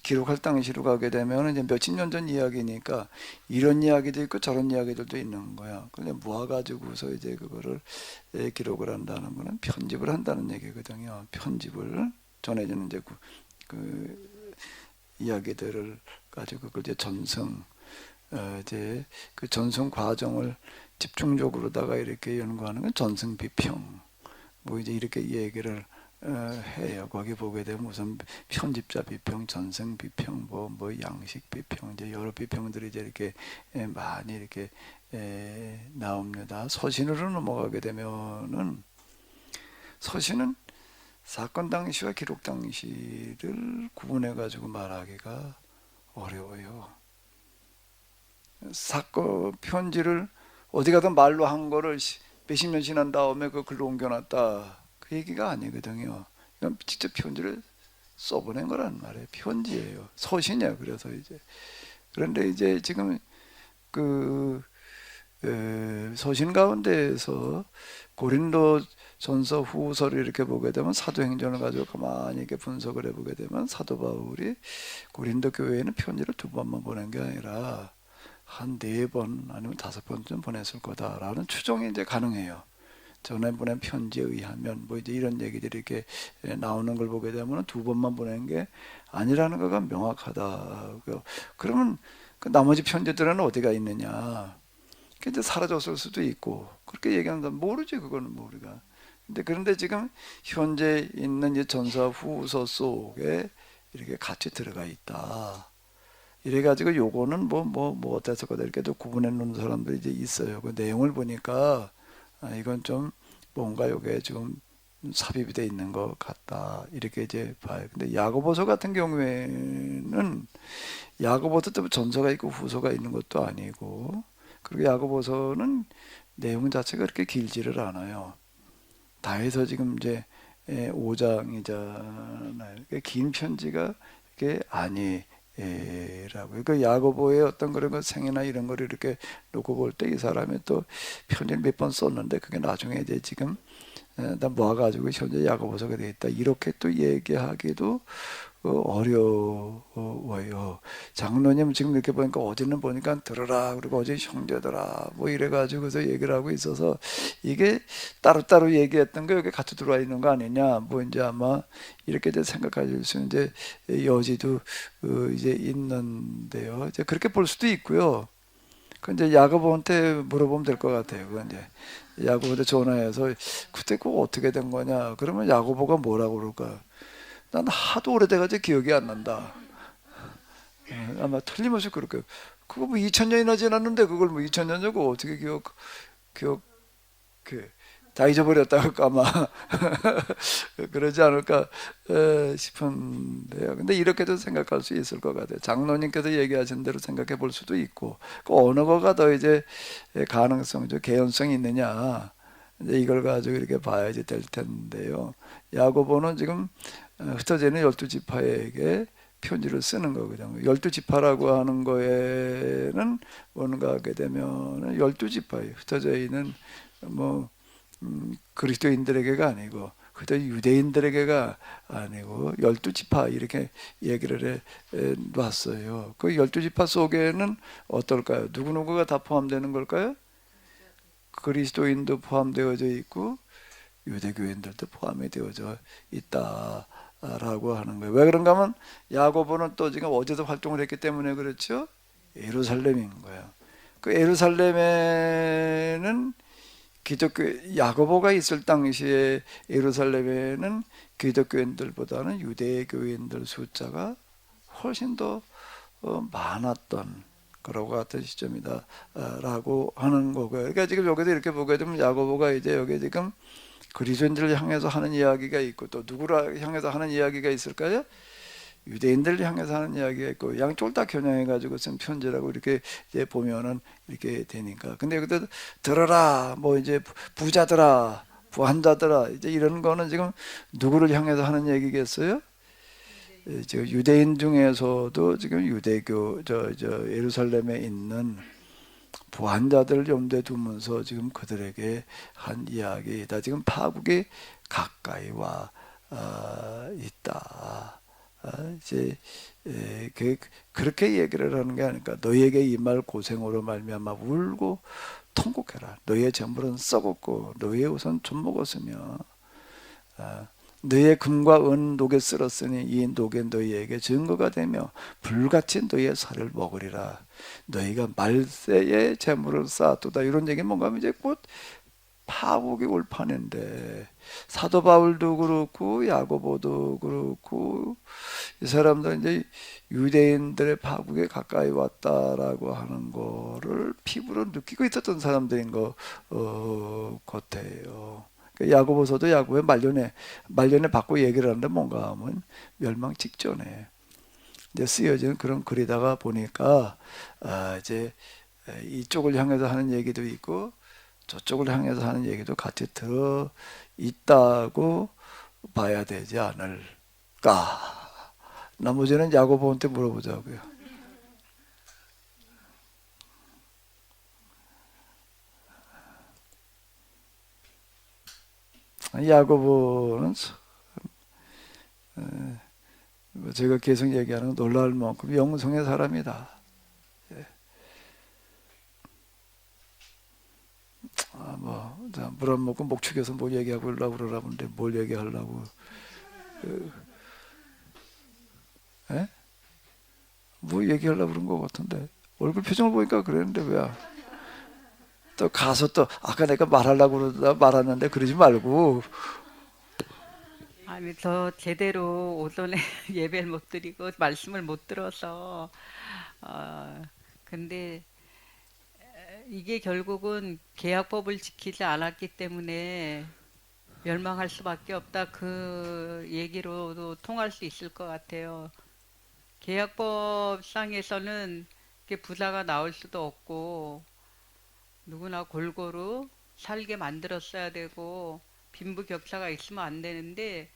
기록할 당시로 가게 되면 이제 몇십 년 전 이야기니까 이런 이야기도 있고 저런 이야기들도 있는 거야. 그냥 모아가지고서 이제 그거를 기록을 한다는 거는 편집을 한다는 얘기거든요. 편집을 전해지는 이제 그 이야기들을 가지고 그걸 이제 전승 이제 그 전승 과정을 집중적으로다가 이렇게 연구하는 건 전승 비평 뭐 이제 이렇게 얘기를 해요. 거기 보게 되면 우선 편집자 비평, 전승 비평, 뭐 양식 비평 이제 여러 비평들이 이제 이렇게 많이 이렇게 나옵니다. 서신으로 넘어가게 되면은 서신은 사건 당시와 기록 당시를 구분해 가지고 말하기가 어려워요. 사건 편지를 어디 가든 말로 한 거를 몇십 년 지난 다음에 그 글로 옮겨놨다 그 얘기가 아니거든요. 이건 직접 편지를 써보낸 거란 말이에요. 편지예요. 서신이에요. 그래서 이제 그런데 이제 지금 그 서신 가운데에서 고린도 전서 후서를 이렇게 보게 되면 사도행전을 가지고 가만히 이렇게 분석을 해보게 되면 사도 바울이 고린도 교회에는 편지를 2번만 보낸 게 아니라 한 4번 아니면 5번쯤 보냈을 거다라는 추정이 이제 가능해요. 전에 보낸 편지에 의하면 뭐 이제 이런 얘기들이 이렇게 나오는 걸 보게 되면 2번만 보낸 게 아니라는 거가 명확하다. 그러면 그 나머지 편지들은 어디가 있느냐? 이제 사라졌을 수도 있고 그렇게 얘기하는 사람 모르지 그거는 뭐 우리가 그런데 지금 현재 있는 이 전사 후서 속에 이렇게 같이 들어가 있다. 이래가지고 요거는 뭐 어때서 거다 이렇게 또 구분해 놓는 사람들이 이제 있어요. 그 내용을 보니까 이건 좀 뭔가 요게 지금 삽입이 돼 있는 것 같다. 이렇게 이제 봐요. 근데 야고보서 같은 경우에는 야고보서도 전서가 있고 후서가 있는 것도 아니고, 그리고 야고보서는 내용 자체가 그렇게 길지를 않아요. 다 해서 지금 이제 5장이잖아요. 긴 편지가 이게 아니라고요. 그 야고보의 어떤 그런 거 생애나 이런 거를 이렇게 놓고 볼 때 이 사람이 또 편지를 몇 번 썼는데 그게 나중에 이제 지금 다 모아가지고 현재 야고보서가 되어 있다. 이렇게 또 얘기하기도 어려워요. 장로님 지금 이렇게 보니까 어제는 보니까 들으라 그리고 어제 형제들아 뭐 이래가지고서 얘기를 하고 있어서 이게 따로따로 얘기했던 거 여기 같이 들어와 있는 거 아니냐 뭐 이제 아마 이렇게 이제 생각하실 수 이제 여지도 이제 있는데요. 이제 그렇게 볼 수도 있고요. 그 이제 야고보한테 물어보면 될 것 같아요. 그 이제 야고보한테 전화해서 그때 그거 어떻게 된 거냐 그러면 야고보가 뭐라고 그럴까? 난 하도 오래돼가지고 기억이 안 난다. 아마 틀림없이 그럴 거예요. 그거 뭐 2000년이나 지났는데 그걸 뭐 2000년 전고 어떻게 다 잊어버렸다 할까 아마 그러지 않을까 싶은데요. 근데 이렇게도 생각할 수 있을 것 같아요. 장로님께서 얘기하신 대로 생각해 볼 수도 있고, 그 어느 거가 더 이제 가능성, 개연성이 있느냐 이제 이걸 가지고 이렇게 봐야지 될 텐데요. 야고보는 지금 흩어져 있는 12지파에게 편지를 쓰는 거거든요. 12지파라고 하는 거에는 뭔가 하게 되면 12지파예요. 흩어져 있는 뭐 그리스도인들에게가 아니고 그저 유대인들에게가 아니고 12지파 이렇게 얘기를 해 놨어요. 그 12지파 속에는 어떨까요? 누구누구가 다 포함되는 걸까요? 그리스도인도 포함되어져 있고 유대교인들도 포함이 되어져 있다라고 하는 거예요. 왜 그런가 하면 야고보는 또 지금 어제도 활동을 했기 때문에 그렇죠. 예루살렘인 거예요. 그 예루살렘에는 기독교 야고보가 있을 당시에 예루살렘에는 기독교인들보다는 유대교인들 숫자가 훨씬 더 많았던 그러고 같은 시점이다라고 하는 거고요. 그러니까 지금 여기서 이렇게 보게 되면 야고보가 이제 여기 지금 그리스도인들을 향해서 하는 이야기가 있고 또 누구를 향해서 하는 이야기가 있을까요? 유대인들을 향해서 하는 이야기가 있고 양쪽을 다 겨냥해가지고 쓴 편지라고 이렇게 이제 보면은 이렇게 되니까. 근데 여기서 들어라, 뭐 이제 부자들아, 부한자들아, 이제 이런 거는 지금 누구를 향해서 하는 얘기겠어요? 지금 유대인 중에서도 지금 유대교 예루살렘에 있는 부한자들을 염두에 두면서 지금 그들에게 한 이야기다. 지금 파국이 가까이 와 있다. 이제 그렇게 얘기를 하는 게 아닐까. 너희에게 이 말 고생으로 말미암아 울고 통곡해라. 너희의 재물은 썩었고 너희의 옷은 좀 먹었으며 너희의 금과 은 녹에 쓸었으니 이 녹에 너희에게 증거가 되며 불같이 너희의 살을 먹으리라. 너희가 말세에 재물을 쌓았도다. 이런 얘기는 뭔가 하면 이제 곧 파국이 올 판인데 사도 바울도 그렇고 야고보도 그렇고 이 사람들은 이제 유대인들의 파국에 가까이 왔다라고 하는 거를 피부로 느끼고 있었던 사람들인 것 같아요. 야고보서도 야고보의 말년에 받고 얘기를 하는데 뭔가 하면 멸망 직전에 이제 쓰여진 그런 글이다가 보니까 이제 이쪽을 향해서 하는 얘기도 있고 저쪽을 향해서 하는 얘기도 같이 들어 있다고 봐야 되지 않을까. 나머지는 야고보한테 물어보자고요. 야고보는 제가 계속 얘기하는 놀라울 만큼 영성의 사람이다. 물 안 먹고 목축에서 뭘 얘기하고 하려고 그러는데 뭘 얘기하려고 뭐 얘기하려고 그런 것 같은데 얼굴 표정을 보니까 그랬는데 왜 또 가서 또 아까 내가 말하려고 그러다 말았는데 그러지 말고. 아니 저 제대로 오전에 예배를 못 드리고 말씀을 못 들어서 근데 이게 결국은 계약법을 지키지 않았기 때문에 멸망할 수밖에 없다 그 얘기로도 통할 수 있을 것 같아요. 계약법상에서는 이렇게 부자가 나올 수도 없고 누구나 골고루 살게 만들었어야 되고 빈부격차가 있으면 안 되는데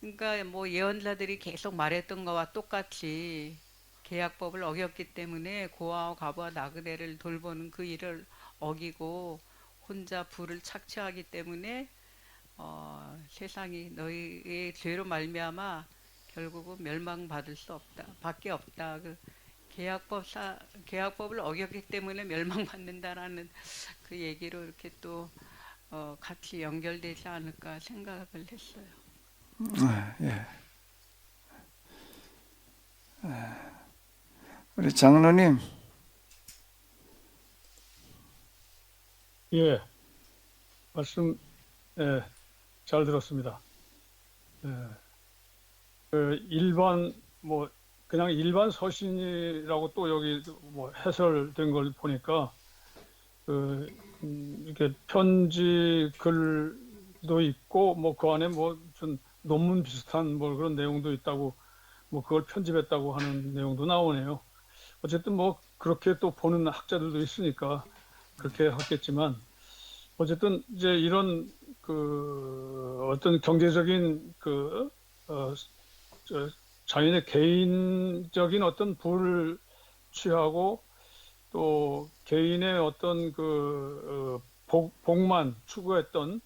그러니까 뭐 예언자들이 계속 말했던 거와 똑같이 계약법을 어겼기 때문에 고아와 과부와 나그네를 돌보는 그 일을 어기고 혼자 부를 착취하기 때문에 세상이 너희의 죄로 말미암아 결국은 멸망받을 수 없다 밖에 없다 그 계약법을 어겼기 때문에 멸망받는다라는 그 얘기로 이렇게 또 같이 연결되지 않을까 생각을 했어요. 예. 우리 장로님. 예, 말씀 예, 잘 들었습니다. 예, 일반 뭐 그냥 일반 서신이라고 또 여기 뭐 해설된 걸 보니까 이렇게 편지 글도 있고 뭐 그 안에 뭐 좀 논문 비슷한 뭐 그런 내용도 있다고 뭐 그걸 편집했다고 하는 내용도 나오네요. 어쨌든 뭐 그렇게 또 보는 학자들도 있으니까 그렇게 하겠지만 어쨌든 이제 이런 그 어떤 경제적인 자연의 개인적인 어떤 부를 취하고 또 개인의 어떤 복만 추구했던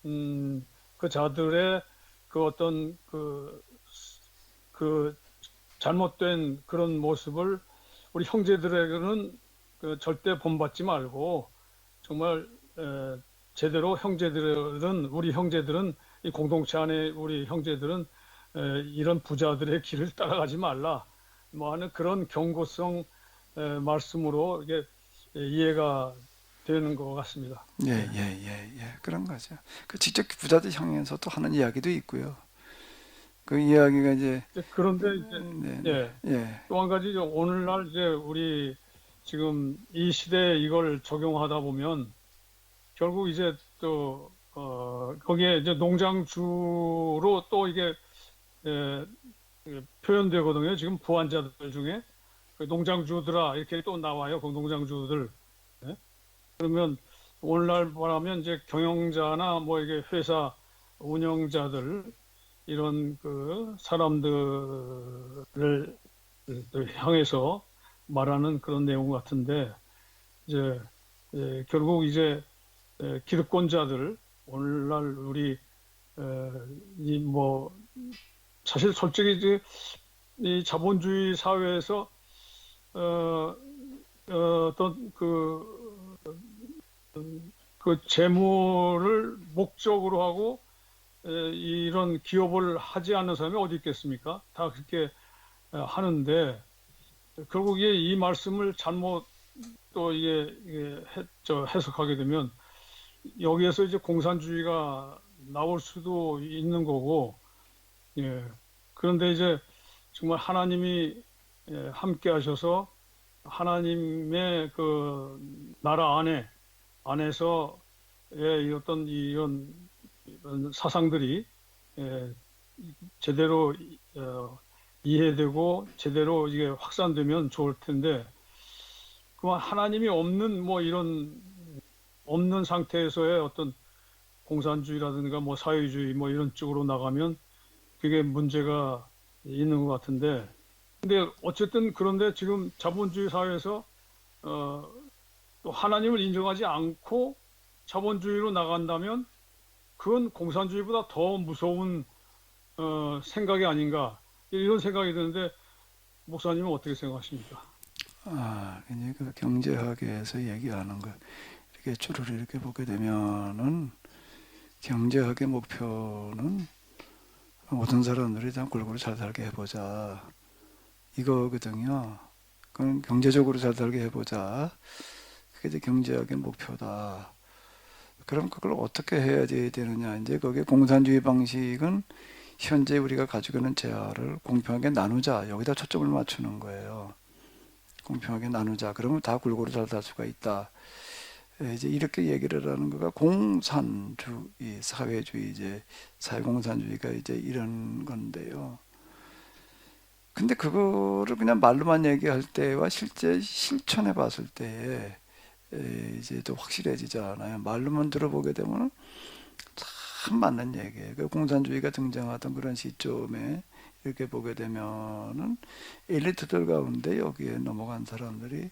그 자들의 그 어떤 그 잘못된 그런 모습을 우리 형제들에게는 절대 본받지 말고 정말 제대로 우리 형제들은 이 공동체 안에 우리 형제들은 이런 부자들의 길을 따라가지 말라 뭐 하는 그런 경고성 말씀으로 이게 이해가 되는 것 같습니다. 예. 그런 거죠. 그 직접 부자들 향해서 또 하는 이야기도 있고요. 그 이야기가 이제 그런데 이제 또 한 가지 오늘날 이제 우리 지금 이 시대에 이걸 적용하다 보면 결국 이제 또 거기에 이제 농장주로 또 이게 표현되거든요. 지금 부환자들 중에 농장주들아 이렇게 또 나와요. 그 농장주들. 그러면 오늘날 말하면 이제 경영자나 뭐 이게 회사 운영자들 이런 그 사람들을 향해서 말하는 그런 내용 같은데 이제 결국 이제 기득권자들 오늘날 우리 이 뭐 사실 솔직히 이제 이 자본주의 사회에서 어떤 그 재물을 목적으로 하고 이런 기업을 하지 않는 사람이 어디 있겠습니까? 다 그렇게 하는데 결국 이 말씀을 잘못 또 이게 해석하게 되면 여기에서 이제 공산주의가 나올 수도 있는 거고, 그런데 이제 정말 하나님이 함께 하셔서 하나님의 그 나라 안에서 어떤 이런 사상들이 제대로 이해되고 제대로 이게 확산되면 좋을 텐데, 그만 하나님이 없는 뭐 이런 없는 상태에서의 어떤 공산주의라든가 뭐 사회주의 뭐 이런 쪽으로 나가면 그게 문제가 있는 것 같은데, 근데 어쨌든 그런데 지금 자본주의 사회에서 또 하나님을 인정하지 않고 자본주의로 나간다면 그건 공산주의보다 더 무서운 생각이 아닌가 이런 생각이 드는데 목사님은 어떻게 생각하십니까? 이제 그 경제학에서 얘기하는 거 이렇게 줄을 이렇게 보게 되면은 경제학의 목표는 모든 사람들이 다 골고루 잘 살게 해보자 이거거든요. 그건 경제적으로 잘 살게 해보자. 그게 이제 경제학의 목표다. 그럼 그걸 어떻게 해야 되느냐? 이제 거기에 공산주의 방식은 현재 우리가 가지고 있는 재화를 공평하게 나누자. 여기다 초점을 맞추는 거예요. 공평하게 나누자. 그러면 다 골고루 잘 살 수가 있다. 이제 이렇게 얘기를 하는 거가 공산주의, 사회주의, 이제 사회공산주의가 이제 이런 건데요. 근데 그거를 그냥 말로만 얘기할 때와 실제 실천해 봤을 때에 이제 또 확실해지지 않아요. 말로만 들어보게 되면 참 맞는 얘기예요. 그 공산주의가 등장하던 그런 시점에 이렇게 보게 되면은 엘리트들 가운데 여기에 넘어간 사람들이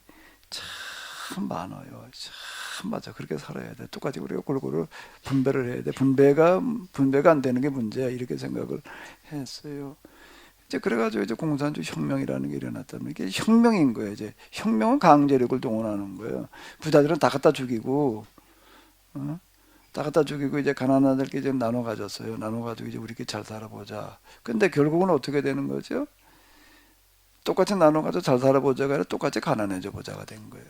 참 많아요. 참 맞아. 그렇게 살아야 돼. 똑같이 우리가 골고루 분배를 해야 돼. 분배가 안 되는 게 문제야. 이렇게 생각을 했어요. 이제 그래가지고 이제 공산주의 혁명이라는 게 일어났다면 이게 혁명인 거예요. 이제 혁명은 강제력을 동원하는 거예요. 부자들은 다 갖다 죽이고, 다 갖다 죽이고 이제 가난한 자들끼리 이제 나눠 가졌어요. 나눠 가지고 이제 우리끼리 잘 살아보자. 근데 결국은 어떻게 되는 거죠? 똑같이 나눠 가지고 잘 살아보자가 아니라 똑같이 가난해져 보자가 된 거예요.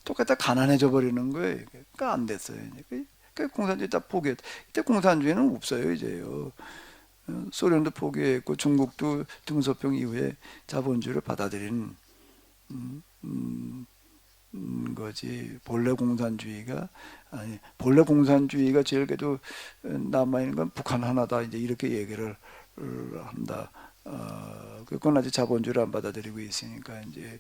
똑같이 가난해져 버리는 거예요. 이게. 그러니까 안 됐어요. 이제. 그 공산주의 다 포기했. 이때 공산주의는 없어요. 이제요. 소련도 포기했고 중국도 등소평 이후에 자본주의를 받아들인 거지. 본래 공산주의가 제일 그래도 남아 있는 건 북한 하나다. 이제 이렇게 얘기를 한다. 그건 아직 자본주의를 안 받아들이고 있으니까 이제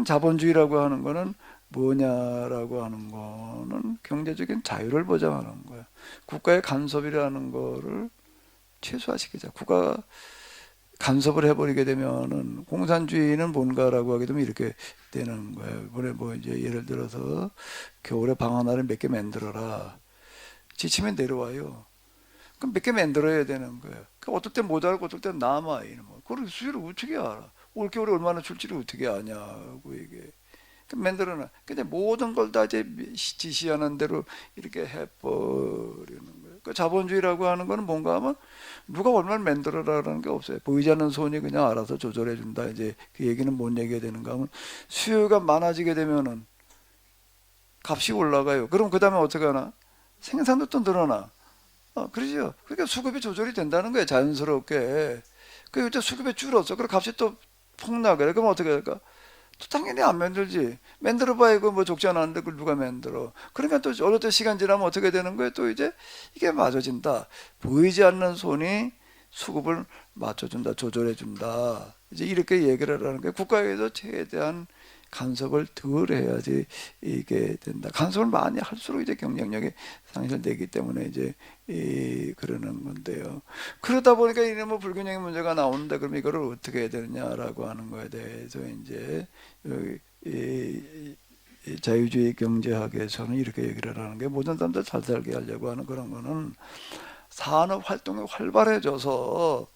자본주의라고 하는 거는 뭐냐라고 하는 거는 경제적인 자유를 보장하는 거야. 국가의 간섭이라는 거를 최소화시키자. 국가 간섭을 해버리게 되면은 공산주의는 뭔가라고 하게 되면 이렇게 되는 거예요. 이번에 뭐 이제 예를 들어서 겨울에 방 하나를 몇 개 만들어라. 지치면 내려와요. 그럼 몇 개 만들어야 되는 거예요. 어떨 때 모자라고 어떨 때 남아. 그걸 수요를 어떻게 알아? 올겨울에 얼마나 줄지를 어떻게 아냐고 이게. 만들어놔. 근데 모든 걸 다 이제 지시하는 대로 이렇게 해버리는 거예요. 그 자본주의라고 하는 거는 뭔가 하면 누가 얼마를 만들어라라는 게 없어요. 보이지 않는 손이 그냥 알아서 조절해 준다. 이제 그 얘기는 뭔 얘기가 되는가 하면 수요가 많아지게 되면은 값이 올라가요. 그럼 그 다음에 어떻게 하나? 생산도 또 늘어나. 그러죠. 그러니까 수급이 조절이 된다는 거예요. 자연스럽게. 그 이제 수급이 줄었어. 그럼 값이 또 폭락해. 그럼 어떻게 할까? 또 당연히 안 만들지. 만들어봐야 이거 뭐 적지 않았는데 그걸 누가 만들어. 그러니까 또 어느 때 시간 지나면 어떻게 되는 거예요? 또 이제 이게 맞아진다. 보이지 않는 손이 수급을 맞춰준다, 조절해준다. 이제 이렇게 얘기를 하는 거예요. 국가에서 최대한 간섭을 덜 해야지 이게 된다. 간섭을 많이 할수록 이제 경쟁력이 상실되기 때문에 이제 그러는 건데요. 그러다 보니까 이런 뭐 불균형의 문제가 나오는데 그럼 이거를 어떻게 해야 되느냐라고 하는 거에 대해서 이제 이 자유주의 경제학에서는 이렇게 얘기를 하는 게 모든 사람들 잘 살게 하려고 하는 그런 거는 산업 활동이 활발해져서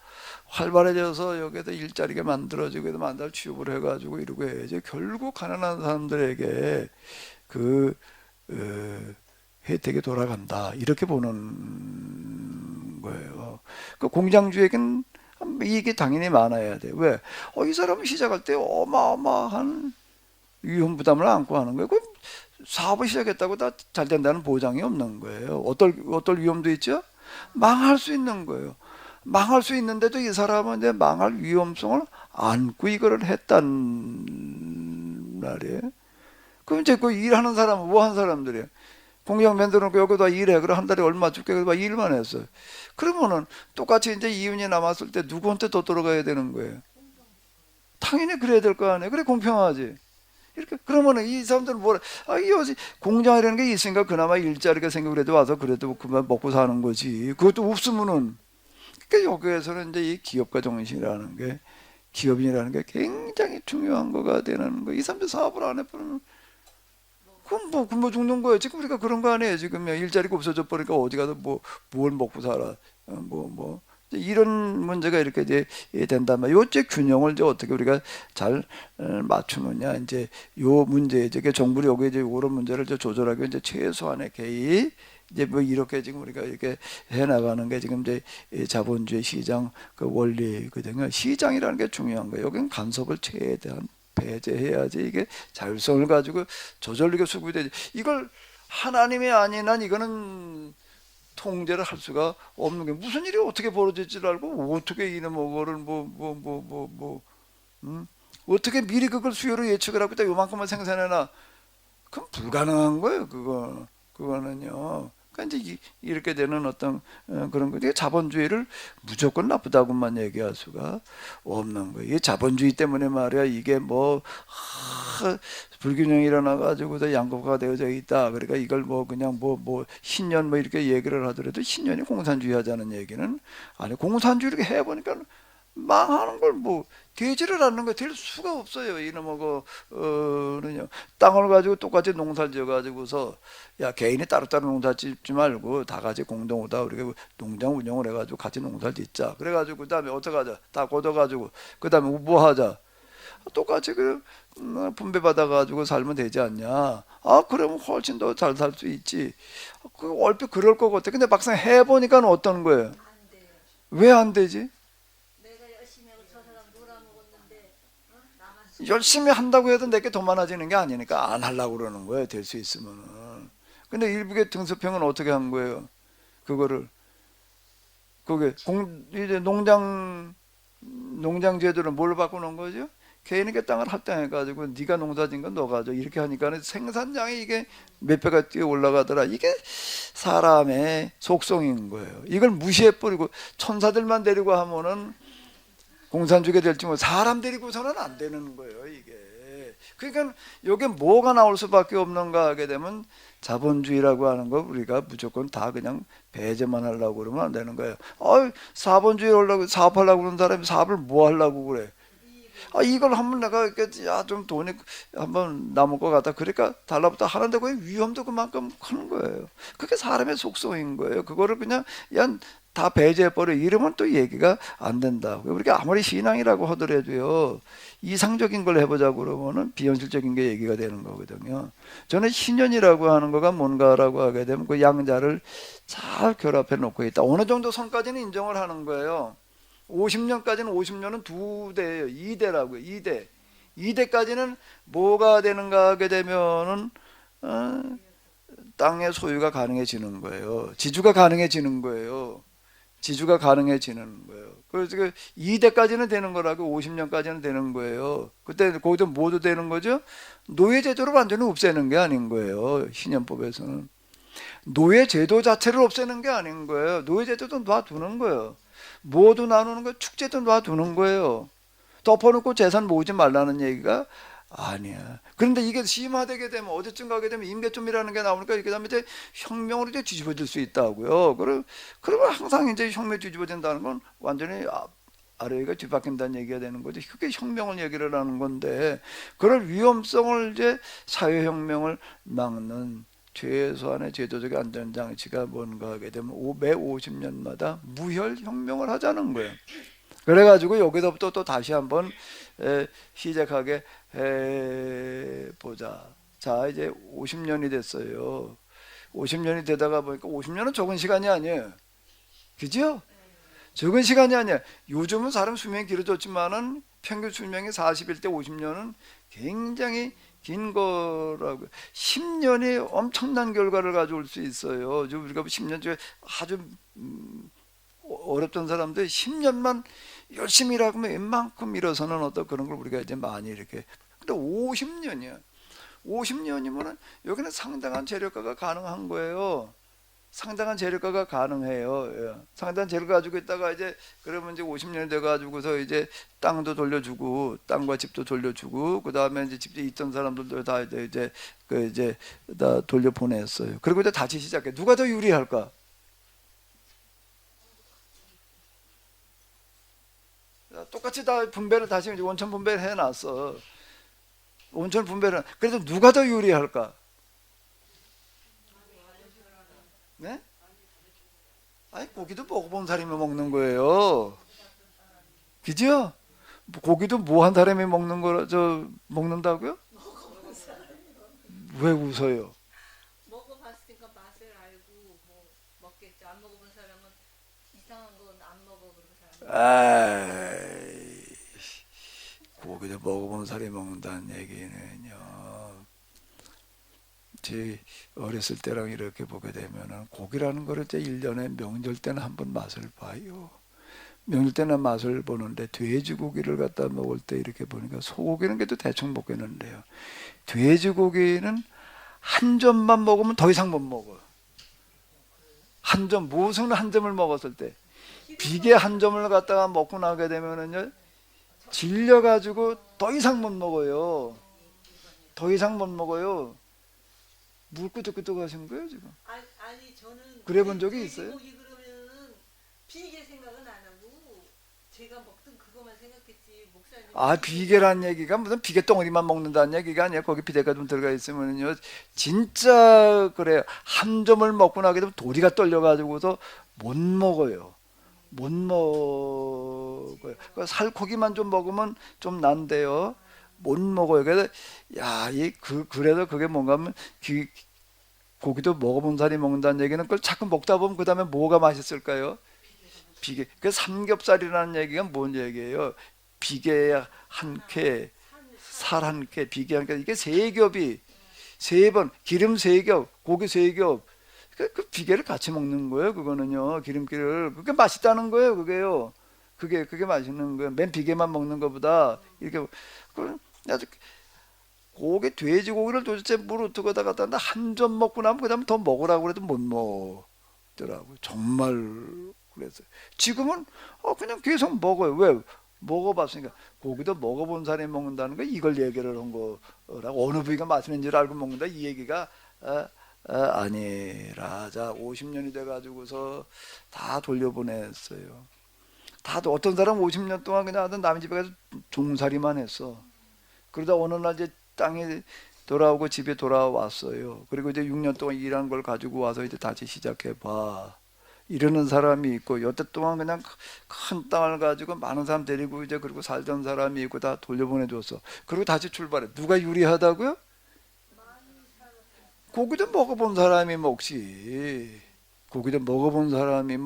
여기에다 일자리가 만들어지고 만들 취업을 해가지고 이러고 해야지 결국 가난한 사람들에게 그 혜택이 돌아간다 이렇게 보는 거예요. 그 공장주에겐 이익이 당연히 많아야 돼. 왜? 이 사람은 시작할 때 어마어마한 위험 부담을 안고 하는 거예요. 그 사업을 시작했다고 다 잘 된다는 보장이 없는 거예요. 어떨 위험도 있죠? 망할 수 있는 거예요. 망할 수 있는데도 이 사람은 이제 망할 위험성을 안고 이거를 했단 말이에요. 그럼 이제 그 일하는 사람은 뭐 한 사람들이에요? 공장 만들어 놓고 여기다 일해. 그럼 한 달에 얼마 줄게. 그래서 일만 했어요. 그러면은 똑같이 이제 이윤이 남았을 때 누구한테 더 들어가야 되는 거예요? 당연히 그래야 될 거 아니에요. 그래 공평하지. 이렇게 그러면은 이 사람들은 뭐라? 이 공장이라는 게 있으니까 그나마 일자리가 생기고 그래도 와서 그래도 그만 먹고 사는 거지. 그것도 없으면은 그러니까 여기에서는 이제 이 기업가 정신이라는 게 기업인이라는 게 굉장히 중요한 거가 되는 거. 이 사람들 사업을 안 해버리면 그럼 뭐 굶어 죽는 거예요. 지금 우리가 그런 거 아니에요. 지금 일자리가 없어져 버리니까 어디 가서 뭘 먹고 살아? 이런 문제가 이렇게 이제 된다면 요제 균형을 이제 어떻게 우리가 잘 맞추느냐 이제 요 문제 이제 정부를 여기 이제 이런 문제를 이제 조절하기 이제 최소한의 개입 이제 뭐 이렇게 지금 우리가 이렇게 해 나가는 게 지금 이제 자본주의 시장 그 원리거든요. 시장이라는 게 중요한 거예요. 여기는 간섭을 최대한 배제해야지 이게 자율성을 가지고 저절로 이게 수급이 되지. 이걸 하나님이 아닌 한 이거는 통제를 할 수가 없는 게 무슨 일이 어떻게 벌어질지 알고 어떻게 이놈의 거를 어떻게 미리 그걸 수요로 예측을 하고 딱 요만큼만 생산해놔. 그건 불가능한 거예요. 그거는요. 그러니까 이제 이렇게 되는 어떤 그런 거. 자본주의를 무조건 나쁘다고만 얘기할 수가 없는 거예요. 이 자본주의 때문에 말이야. 이게 불균형이 일어나가지고서 양극화가 되어져 있다. 그러니까 이걸 그냥 신년 이렇게 얘기를 하더라도 신년이 공산주의 하자는 얘기는 아니, 공산주의 이렇게 해보니까 망하는 걸 되지를 않는 거 될 수가 없어요. 이놈의 땅을 가지고 똑같이 농사를 지어가지고서 야, 개인이 따로따로 농사 짓지 말고 다 같이 공동으로 우리가 농장 운영을 해가지고 같이 농사를 짓자. 그래가지고 그 다음에 어떻게 하자? 다 걷어가지고 그 다음에 뭐 하자? 똑같이 분배 받아가지고 살면 되지 않냐? 아, 그러면 훨씬 더 잘 살 수 있지. 얼핏 그럴 것 같아. 근데 막상 해보니까 어떤 거예요? 왜 안 되지? 열심히 한다고 해도 내게 더 많아지는 게 아니니까 안 하려고 그러는 거예요. 될 수 있으면은. 근데 일국의 등수평은 어떻게 한 거예요? 그거를 이제 농장 제도를 뭘로 바꾸는 거죠? 개인에게 땅을 할당해가지고 네가 농사진 건 너가 줘. 이렇게 하니까 생산량이 이게 몇 배가 뛰어 올라가더라. 이게 사람의 속성인 거예요. 이걸 무시해버리고 천사들만 데리고 하면은 공산주의가 될지 사람 데리고서는 안 되는 거예요. 이게. 그러니까 이게 뭐가 나올 수밖에 없는가 하게 되면 자본주의라고 하는 거 우리가 무조건 다 그냥 배제만 하려고 그러면 안 되는 거예요. 사본주의 하려고 사업하려고 그러는 사람이 사업을 뭐 하려고 그래? 이걸 한번 내가 이렇게 좀 돈이 한번 남을 것 같다. 그러니까 달라붙어 하는데 그 위험도 그만큼 큰 거예요. 그게 사람의 속성인 거예요. 그거를 그냥 다 배제해버려 이러면 또 얘기가 안 된다. 우리가 아무리 신앙이라고 하더라도요, 이상적인 걸 해보자고 그러면은 비현실적인 게 얘기가 되는 거거든요. 저는 신년이라고 하는 거가 뭔가라고 하게 되면 그 양자를 잘 결합해 놓고 있다. 어느 정도 선까지는 인정을 하는 거예요. 50년까지는 50년은 2대예요. 2대라고요. 2대. 2대까지는 뭐가 되는가 하게 되면은 땅의 소유가 가능해지는 거예요. 지주가 가능해지는 거예요. 지주가 가능해지는 거예요. 그래서 2대까지는 되는 거라고 50년까지는 되는 거예요. 그때 거기서 뭐도 되는 거죠? 노예제도를 완전히 없애는 게 아닌 거예요. 신년법에서는. 노예제도 자체를 없애는 게 아닌 거예요. 노예제도도 놔두는 거예요. 모두 나누는 거, 축제도 놔두는 거예요. 덮어놓고 재산 모으지 말라는 얘기가 아니야. 그런데 이게 심화되게 되면 어디쯤 가게 되면 임계점이라는 게 나오니까 이렇게 되면 이제 혁명으로 이제 뒤집어질 수 있다고요. 그러면 항상 이제 혁명이 뒤집어진다는 건 완전히 아래가 뒤바뀐다는 얘기가 되는 거죠. 그게 혁명을 얘기를 하는 건데 그럴 위험성을 이제 사회혁명을 막는 최소한의 제도적 안전장치가 뭔가 하게 되면 매 50년마다 무혈혁명을 하자는 거예요. 그래가지고 여기서부터 또 다시 한번 시작하게 해보자. 자, 이제 50년이 됐어요. 50년이 되다가 보니까 50년은 적은 시간이 아니에요. 그죠? 적은 시간이 아니야. 요즘은 사람 수명이 길어졌지만은 평균 수명이 41대 50년은 굉장히 긴 거라고. 10년이 엄청난 결과를 가져올 수 있어요. 우리가 10년 중에 아주 어렵던 사람들 10년만 열심히 일하고 웬만큼 일어서는 어떤 그런 걸 우리가 이제 많이 이렇게. 근데 50년이야. 50년이면은 여기는 상당한 재력가가 가능한 거예요. 상당한 재력가가 가능해요. 예. 상당한 재력 가지고 있다가 이제 그러면 이제 50년이 돼 가지고서 이제 땅도 돌려주고 땅과 집도 돌려주고 그 다음에 이제 집에 있던 사람들도 다 이제 다 돌려 보냈어요. 그리고 이제 다시 시작해. 누가 더 유리할까? 똑같이 다 분배를 다시 이제 원천 분배를 해놨어. 원천 분배를. 그래도 누가 더 유리할까? 네? 아니 고기도 먹어본 사람이 먹는 거예요. 그죠? 고기도 뭐 한 사람이 먹는 거라 먹는다고요? 왜 웃어요? 먹어봤으니까 맛을 알고 먹겠죠. 안 먹어본 사람은 이상한 건 안 먹어 그러고 사람. 아이, 고기도 먹어본 사람이 먹는다는 얘기는요. 제 어렸을 때랑 이렇게 보게 되면은 고기라는 거를 이제 1년에 명절 때는 한번 맛을 봐요. 명절 때는 맛을 보는데 돼지고기를 갖다 먹을 때 이렇게 보니까 소고기는 그래도 대충 먹겠는데요. 돼지고기는 한 점만 먹으면 더 이상 못 먹어요. 한 점, 무슨 한 점을 먹었을 때 비계 한 점을 갖다가 먹고 나게 되면은요 질려가지고 더 이상 못 먹어요. 더 이상 못 먹어요. 물 끄덕끄덕 하신 거예요 지금? 아니 저는 그래 본 적이 있어요? 돼지고기 그러면은 비계 생각은 안 하고 제가 먹던 그거만 생각했지 목사님. 아 비계란 얘기가 무슨 비계 덩어리만 먹는다는 얘기가 아니에요. 거기 비계가 좀 들어가 있으면요 진짜 그래요. 한 점을 먹고 나게 되면 도리가 떨려가지고서 못 먹어요. 못 먹어요. 그 살코기만 좀 먹으면 좀 난데요. 못 먹어요. 그래서 그래도 그게 뭔가 하면 고기도 먹어본 사람이 먹는다는 얘기는 그걸 자꾸 먹다 보면 그 다음에 뭐가 맛있을까요? 비계. 그 삼겹살이라는 얘기가 뭔 얘기예요? 비계 한 쾌, 살 한 쾌, 비계 한 쾌. 이게 세 겹이 세 번 기름 세 겹, 고기 세 겹. 그 비계를 같이 먹는 거예요. 그거는요. 기름기를 그게 맛있다는 거예요. 그게요. 그게 맛있는 거예요. 맨 비계만 먹는 것보다 이렇게 아주 고기 돼지고기를 도대체 물 어떻게 갖다 한 점 먹고 나면 그다음에 더 먹으라고 그래도 못 먹더라고요. 정말 그랬어요. 지금은 그냥 계속 먹어요. 왜? 먹어봤으니까 고기도 먹어본 사람이 먹는다는 거 이걸 얘기를 한 거라고 어느 부위가 맛있는 줄 알고 먹는다 이 얘기가 아니라 자 50년이 돼가지고서 다 돌려보냈어요. 다들 어떤 사람 50년 동안 그냥 하던 남의 집에 가서 종살이만 했어. 그러다 어느 날 이제 땅에 돌아오고 집에 돌아왔어요. 그리고 이제 6년 동안 일한 걸 가지고 와서 이제 다시 시작해 봐. 이러는 사람이 있고 여태 동안 그냥 큰 땅을 가지고 많은 사람 데리고 이제 그리고 살던 사람이 있고 다 돌려보내줬어. 그리고 다시 출발해. 누가 유리하다고요? 고기도 먹어본 사람이 먹지. 고기도 먹어본 사람이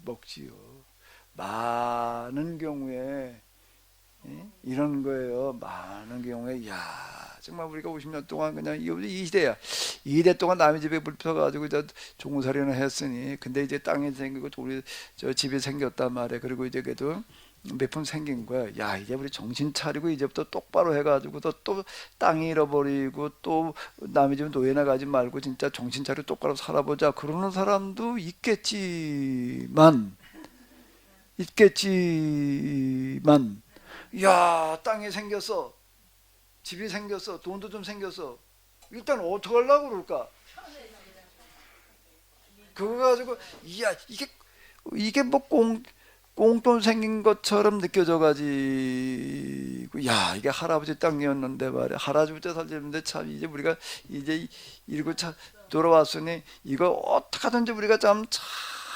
먹지요. 많은 경우에 이런 거예요. 많은 경우에 정말 우리가 50년 동안 그냥 이 시대야. 이 시대 동안 남의 집에 불펴가지고 종살이는 했으니 근데 이제 땅이 생기고 저 집이 생겼단 말이야. 그리고 이제 그래도 몇 푼 생긴 거야. 이제 우리 정신 차리고 이제부터 똑바로 해가지고 또 땅 잃어버리고 또 남의 집 노예나 가지 말고 진짜 정신 차리고 똑바로 살아보자. 그러는 사람도 있겠지만 땅이 생겼어. 집이 생겼어. 돈도 좀 생겼어. 일단 어떻게 하려고 그럴까? 그거 가지고 이게 뭐 꽁돈 생긴 것처럼 느껴져 가지고 이게 할아버지 땅이었는데 말이야. 할아버지 살았는데 참 이제 우리가 이제 이러고 돌아왔으니 이거 어떻게 하든지 우리가 참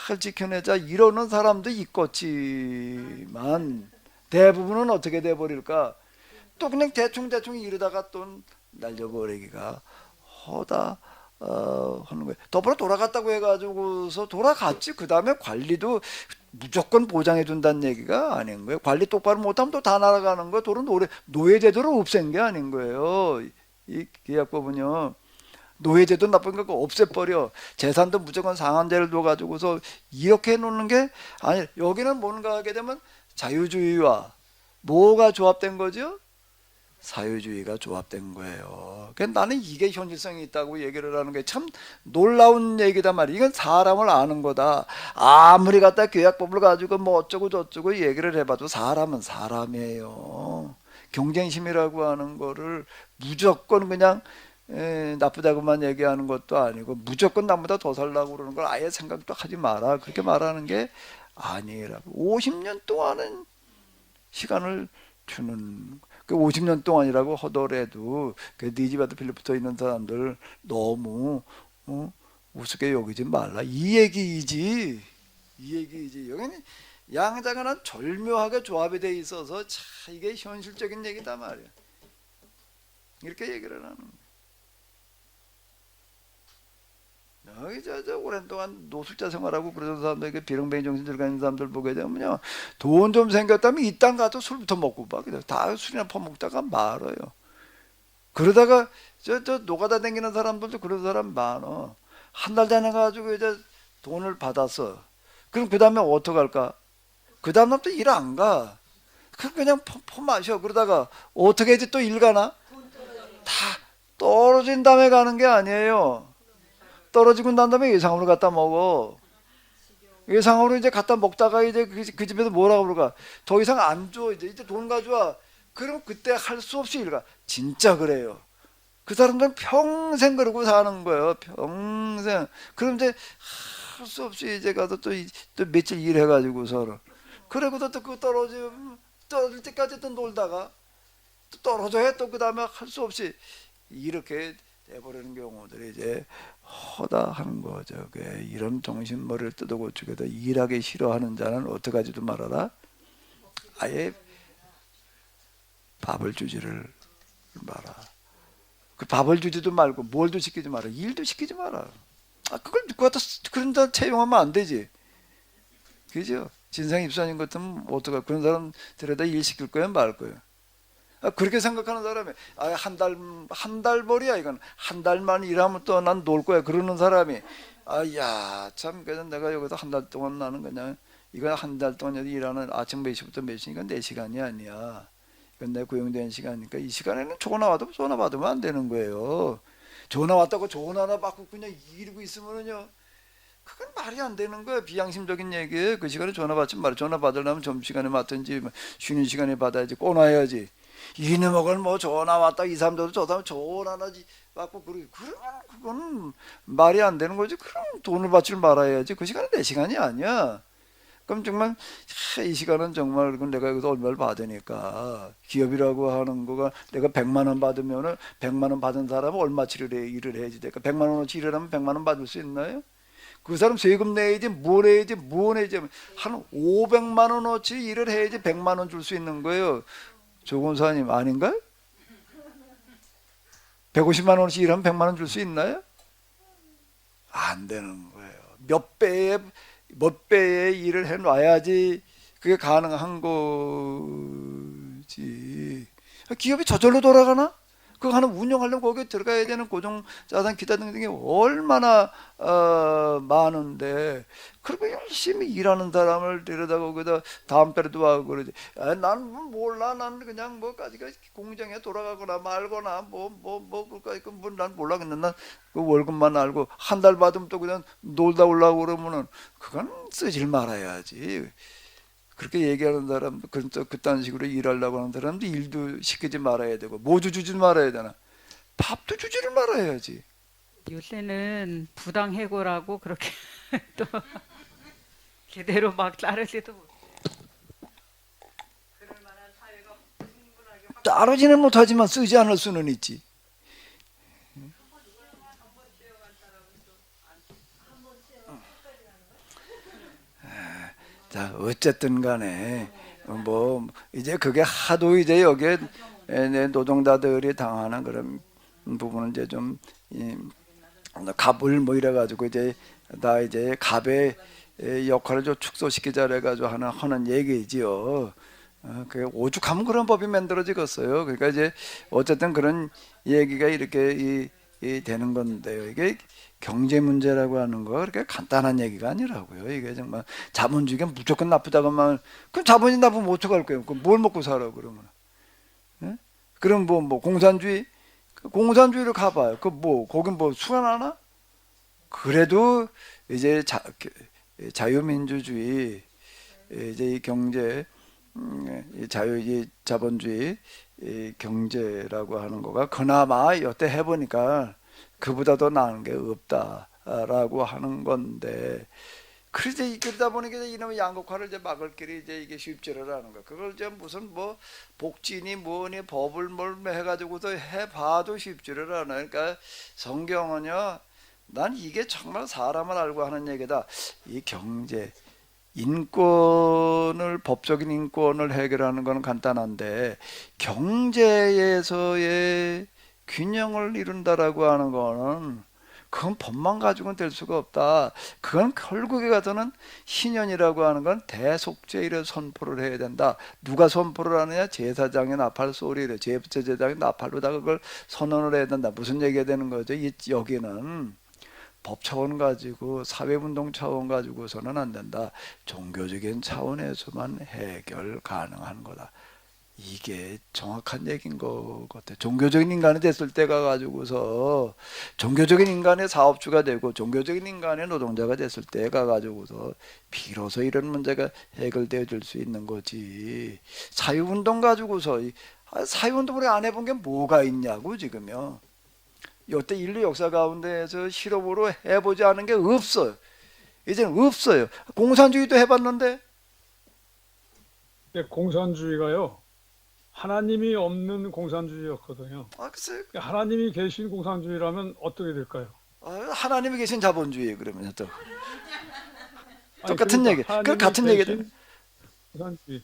잘 지켜내자 이러는 사람도 있겠지만 대부분은 어떻게 돼 버릴까? 또 그냥 대충 이러다가 또 날려버리기가 하는 거예요. 더불어 돌아갔다고 해가지고서 돌아갔지. 그 다음에 관리도 무조건 보장해 준다는 얘기가 아닌 거예요. 관리 똑바로 못하면 또 다 날아가는 거예요. 도로 노예제도를 없앤 게 아닌 거예요. 이 계약법은요. 노예제도 나쁜 거 없애버려. 재산도 무조건 상한제를 둬가지고서 이렇게 해놓는 게 아니. 여기는 뭔가 하게 되면 자유주의와 뭐가 조합된 거죠? 사유주의가 조합된 거예요. 그러니까 나는 이게 현실성이 있다고 얘기를 하는 게 참 놀라운 얘기단 말이에요. 이건 사람을 아는 거다. 아무리 갖다 계약법을 가지고 뭐 어쩌고 저쩌고 얘기를 해봐도 사람은 사람이에요. 경쟁심이라고 하는 거를 무조건 그냥 나쁘다고만 얘기하는 것도 아니고 무조건 나보다 더 살라고 그러는 걸 아예 생각도 하지 마라. 그렇게 말하는 게 아니라고. 50년 동안은 시간을 주는 그 50년 동안이라고 하더라도 네 집에도 빌붙어 있는 사람들 너무 우습게 여기지 말라 이 얘기이지. 여기는 양자간은 절묘하게 조합이 돼 있어서 참 이게 현실적인 얘기다 말이야. 이렇게 얘기를 하는 거야. 저 오랜 동안 노숙자 생활하고 그러던 사람들, 비렁뱅이 정신 들어가 있는 사람들 보게 되면요, 돈 좀 생겼다면 이 땅 가서 술부터 먹고 막 다 술이나 퍼먹다가 말아요. 그러다가 저 노가다 다니는 사람들도 그런 사람 많어. 한 달 다녀가지고 이제 돈을 받았어. 그럼 그 다음에 어떡할까? 그 다음부터 일 안 가. 그냥 마셔. 그러다가 어떻게 이제 또 일 가나? 다 떨어진 다음에 가는 게 아니에요. 떨어지고 난 다음에 예상으로 갖다 먹어. 예상으로 이제 갖다 먹다가 이제 그 집에서 뭐라고 그럴까? 더 이상 안 줘. 이제 돈 가져와. 그럼 그때 할 수 없이 일 가. 진짜 그래요. 그 사람들은 평생 그러고 사는 거예요. 평생. 그럼 이제 할 수 없이 이제 가서 또 며칠 일해가지고서. 그러고도 또 그 떨어질 때까지 또 놀다가 또 떨어져야 또 그 다음에 할 수 없이 이렇게 돼버리는 경우들이 이제 허다 하는 거죠. 이런 정신머리를 뜯어고치고도 일하기 싫어하는 자는 어떡하지도 말아라. 아예 밥을 주지를 마라. 그 밥을 주지도 말고 뭘도 시키지 마라. 일도 시키지 마라. 그걸 누구 갖다 그런 자 채용하면 안 되지. 그죠? 진상 입사님 같으면 어떡할, 그런 사람 데려다 일 시킬 거야 말 거야. 그렇게 생각하는 사람이 한 달 벌이야. 이건 한 달만 일하면 또 난 놀 거야 그러는 사람이, 야 참, 그래서 내가 여기서 한 달 동안 나는 그냥 이건 한 달 동안 여기 일하는 아침 몇 시부터 몇 시니까 내 시간이 아니야. 이건 내 고용된 시간이니까 이 시간에는 전화 와도 전화 받으면 안 되는 거예요. 전화 왔다고 전화 하나 받고 그냥 이러고 있으면은요, 그건 말이 안 되는 거예요. 비양심적인 얘기예요. 그 시간에 전화 받지 말아. 전화 받으려면 점심시간에 받든지 쉬는 시간에 받아야지. 꺼놔야지. 이놈을 뭐 전화 왔다 이 사람도 저 사람 전화 하나지 받고 그러면 그건 말이 안 되는 거지. 그럼 돈을 받지 말아야지. 그 시간은 내 시간이 아니야. 그럼 정말 이 시간은 정말 내가 여기서 얼마를 받으니까, 기업이라고 하는 거가 내가 100만 원 받으면은 100만 원 받은 사람은 얼마치를 일을 해야지 될까? 100만 원어치 일을 하면 100만 원 받을 수 있나요? 그 사람 세금 내야지, 뭐 내야지, 뭐 내야지. 한 500만 원어치 일을 해야지 100만 원 줄 수 있는 거예요. 조공사님 아닌가요? 150만 원어치 일하면 100만 원 줄 수 있나요? 안 되는 거예요. 몇 배의 일을 해놔야지 그게 가능한 거지. 기업이 저절로 돌아가나? 그거 하나 운영하려면 거기에 들어가야 되는 고정자산 기타 등등이 얼마나 많은데, 그리고 열심히 일하는 사람을 데려다가 거기다 다음 달에도 와고 그러지. 난 몰라. 난 그냥 뭐까지가 공장에 돌아가거나 말거나 그까지 난 몰라. 근데 난 그 월급만 알고 한 달 받으면 또 그냥 놀다 올라오고 그러면은 그건 쓰질 말아야지. 그렇게 얘기하는 사람도, 그딴 식으로 일하려고 하는 사람도 일도 시키지 말아야 되고, 뭐도 주지 말아야 되나? 밥도 주지를 말아야지. 요새는 부당해고라고 그렇게 또 제대로 막 따르지도 못해. 그럴 만한 사회가 충분하게 따르지는 못하지만 쓰지 않을 수는 있지. 자, 어쨌든 간에 뭐 이제 그게 하도 이제 여기에 노동자들이 당하는 그런 부분은 이제 좀 갑을 뭐 이래 가지고 이제 다 이제 갑의 역할을 좀 축소시키자 그래 가지고 하는 얘기지요. 그 오죽하면 그런 법이 만들어지겠어요. 그러니까 이제 어쨌든 그런 얘기가 이렇게 되는 건데요. 이게 경제 문제라고 하는 거 그렇게 간단한 얘기가 아니라고요. 이게 정말 자본주의가 무조건 나쁘다고만, 그럼 자본이 나쁘면 어떡할 거예요? 그럼 뭘 먹고 살아 그러면? 예? 그럼 뭐 공산주의? 공산주의를 가봐요. 거긴 뭐 수반하나? 그래도 이제 자유민주주의, 이제 이 경제, 이 자본주의, 이 경제라고 하는 거가 그나마 여태 해보니까 그보다 더 나은 게 없다라고 하는 건데, 그러다 보니까 이놈의 양극화를 이제 막을 길이 이제 이게 쉽지를 않은 거야. 그걸 이제 무슨 뭐 복지니 뭐니 법을 뭘 해가지고서 해봐도 쉽지를 않아요. 그러니까 성경은요, 난 이게 정말 사람을 알고 하는 얘기다. 이 경제, 인권을, 법적인 인권을 해결하는 건 간단한데, 경제에서의 균형을 이룬다라고 하는 거는 그건 법만 가지고는 될 수가 없다. 그건 결국에 가서는 신현이라고 하는 건 대속죄를 선포를 해야 된다. 누가 선포를 하느냐? 제사장의 나팔 소리를, 제사장의 나팔로다가 그걸 선언을 해야 된다. 무슨 얘기가 되는 거죠? 여기는 법 차원 가지고 사회운동 차원 가지고서는 안 된다. 종교적인 차원에서만 해결 가능한 거다. 이게 정확한 얘기인 것 같아요. 종교적인 인간이 됐을 때가 가지고서 종교적인 인간의 사업주가 되고 종교적인 인간의 노동자가 됐을 때가 가지고서 비로소 이런 문제가 해결되어질 수 있는 거지. 사회운동 가지고서 사회운동을 안 해본 게 뭐가 있냐고 지금요. 여태 인류 역사 가운데에서 실험으로 해보지 않은 게 없어요. 이제는 없어요. 공산주의도 해봤는데 근데 공산주의가요. 하나님이 없는 공산주의였거든요. 글쎄, 하나님이 계신 공산주의라면 어떻게 될까요? 하나님이 계신 자본주의 그러면 또 아니, 똑같은 얘기. 그 하나님이 같은 계신 얘기다. 공산주의.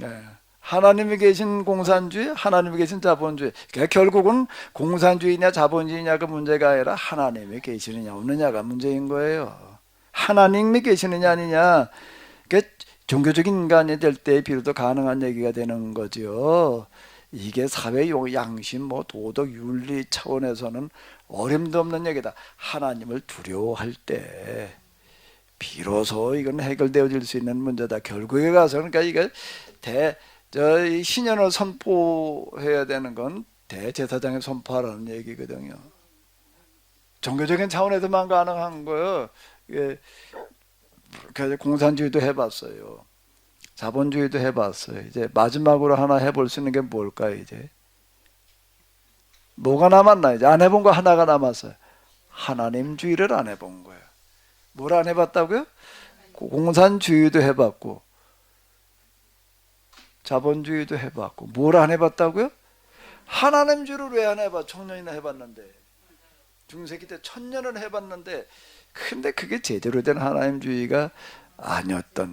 예. 하나님이 계신 공산주의, 하나님이 계신 자본주의. 그러니까 결국은 공산주의냐 자본주의냐가 문제가 아니라 하나님이 계시느냐 없느냐가 문제인 거예요. 하나님이 계시느냐 아니냐. 그러니까 종교적인 인간이 될 때 비로소 가능한 얘기가 되는 거죠. 이게 사회 양심, 뭐 도덕, 윤리 차원에서는 어림도 없는 얘기다. 하나님을 두려워할 때 비로소 이건 해결되어질 수 있는 문제다. 결국에 가서는 그러니까 이게 이 신현을 선포해야 되는 건 대제사장에 선포하라는 얘기거든요. 종교적인 차원에서만 가능한 거예요. 그래서 공산주의도 해봤어요. 자본주의도 해봤어요. 이제 마지막으로 하나 해볼 수 있는 게 뭘까요? 이제 뭐가 남았나? 이제 안 해본 거 하나가 남았어요. 하나님주의를 안 해본 거예요. 뭘 안 해봤다고요? 공산주의도 해봤고 자본주의도 해봤고 뭘 안 해봤다고요? 하나님주의를 왜 안 해봐? 청년이나 해봤는데 중세기 때 1000년을 해봤는데 근데 그게 제대로 된 하나님주의가 아니었던.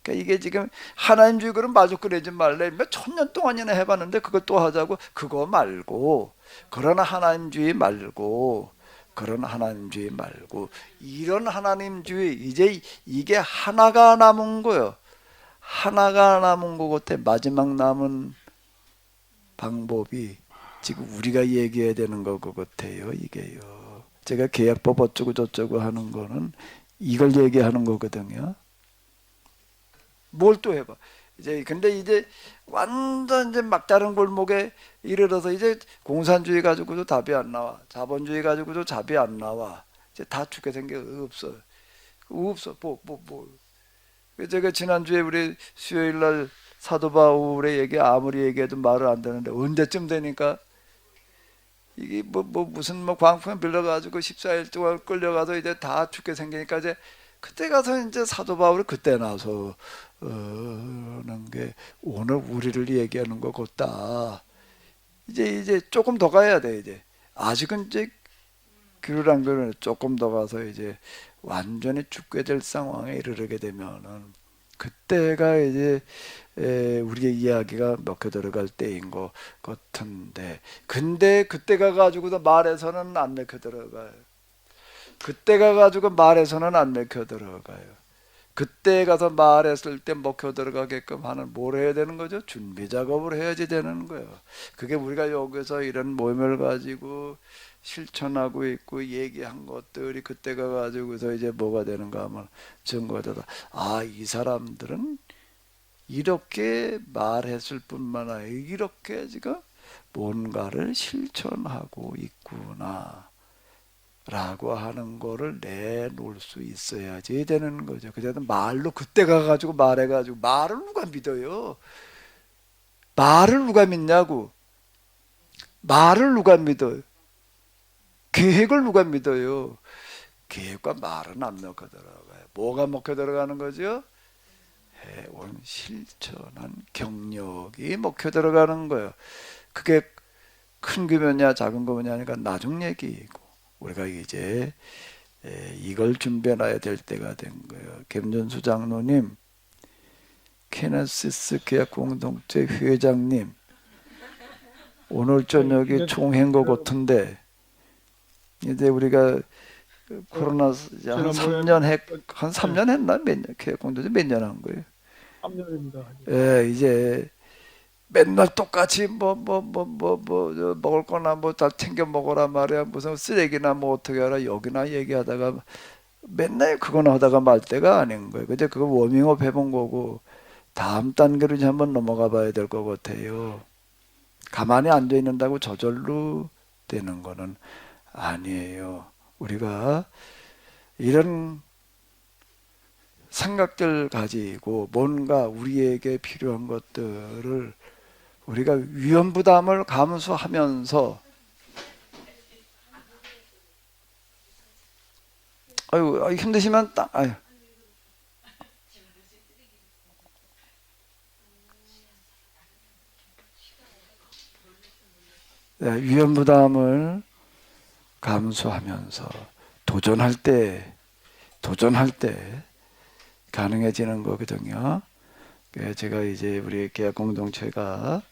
그러니까 이게 지금 하나님주의 그럼 마저 그러지 말래. 몇 1000년 동안이나 해봤는데 그걸 또 하자고 그거 말고 그런 하나님주의 말고 그런 하나님주의 말고 이런 하나님주의 이제 이게 하나가 남은 거예요. 하나가 남은 거 같아. 마지막 남은 방법이 지금 우리가 얘기해야 되는 거 같아요. 이게요. 제가 계약법 어쩌고 저쩌고 하는 거는 이걸 얘기하는 거거든요. 뭘 또 해봐. 근데 이제 완전 이제 막다른 골목에 이르러서 이제 공산주의 가지고도 답이 안 나와. 자본주의 가지고도 답이 안 나와. 이제 다 죽게 생겨 없어. 없어. 제가 지난주에 우리 수요일 날 사도 바울의 얘기 아무리 얘기해도 말을 안 듣는데 언제쯤 되니까 이게 무슨 광풍에 빌려가지고 14일 동안 끌려가서 이제 다 죽게 생기니까 이제 그때 가서 이제 사도 바울이 그때 나서 는 게 오늘 우리를 얘기하는 것 같다. 이제 조금 더 가야 돼. 이제 아직은 이제 그러란 거는 조금 더 가서 이제 완전히 죽게 될 상황에 이르게 되면은 그때가 이제 우리의 이야기가 먹혀 들어갈 때인 것 같은데 근데 그때가 가지고도 말해서는 안 먹혀 들어가요. 그때가 가지고 말해서는 안 먹혀 들어가요. 그때 가서 말했을 때 먹혀 들어가게끔 하는 뭘 해야 되는 거죠? 준비 작업을 해야지 되는 거예요. 그게 우리가 여기서 이런 모임을 가지고 실천하고 있고 얘기한 것들이 그때가 가지고서 이제 뭐가 되는가 하면 증거가 되다. 이 사람들은 이렇게 말했을 뿐만 아니라 이렇게 지금 뭔가를 실천하고 있구나 라고 하는 거를 내놓을 수 있어야지 되는 거죠. 그래서 말로 그때 가가지고 말해가지고 말을 누가 믿어요? 말을 누가 믿냐고. 말을 누가 믿어요? 계획을 누가 믿어요? 계획과 말은 안 먹혀 들어가요. 뭐가 먹혀 들어가는 거죠? 해온 실천한 경력이 먹혀 들어가는 거예요. 그게 큰 거냐 작은 거냐 하니까 나중 얘기이고 우리가 이제 이걸 준비해놔야 될 때가 된 거예요. 김전수 장로님, 케네시스 계약 공동체 회장님, 오늘 저녁에 총회인 것 같은데 이제 우리가 코로나 이제 한 지난번에 3년 한 3년 했나? 몇 년? 계획공도지 몇 년 한 거예요? 3년입니다. 예, 이제 맨날 똑같이 먹을 거나 뭐 다 챙겨 먹어라 말이야. 무슨 쓰레기나 뭐 어떻게 하라 여기나 얘기하다가 맨날 그거나 하다가 말 때가 아닌 거예요. 근데 그거 워밍업 해본 거고 다음 단계로 이제 한번 넘어가 봐야 될 것 같아요. 가만히 앉아 있는다고 저절로 되는 거는 아니에요. 우리가 이런 생각들 가지고 뭔가 우리에게 필요한 것들을 우리가 위험 부담을 감수하면서 아유 힘드시면 아유 네, 위험 부담을 감수하면서 도전할 때 가능해지는 거거든요. 제가 이제 우리 계약 공동체가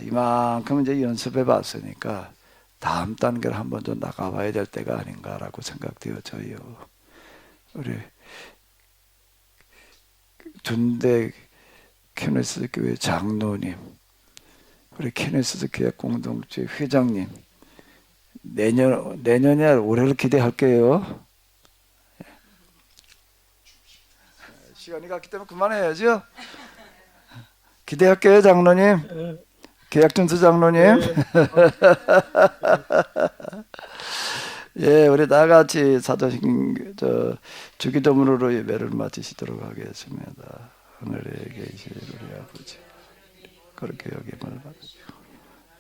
이만큼 이제 연습해 봤으니까 다음 단계를 한 번 더 나가봐야 될 때가 아닌가라고 생각되어져요. 우리 둔대 케네스 교회 장로님, 우리 케네스 계약 공동체 회장님, 내년에 올해를 기대할게요. 시간이 갔기 때문에 그만해야죠. 기대할게요, 장로님. 예, 계약준수 장로님. 예, 예, 우리 다 같이 주기도문으로 예배를 마치시도록 하겠습니다. 하늘에 계신 우리 아버지, 그렇게 여김을 받으시고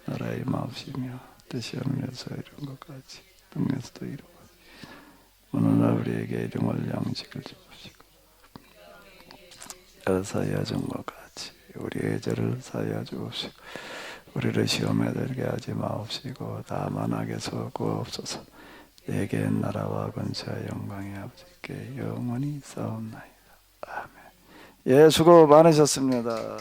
나라의 마옵시며 뜻이 하늘에서 이룬 것 같이 땅에서도 이루고 오늘날 우리에게 일용할 양식을 주옵시고 사하여 준 것 같이 우리의 죄를 사하여 주옵시고 우리를 시험에 들게 하지 마옵시고 다만 악에서 구하옵소서. 내게 나라와 권세와 영광이 아버지께 영원히 싸움나이다. 아멘. 예, 수고 많으셨습니다.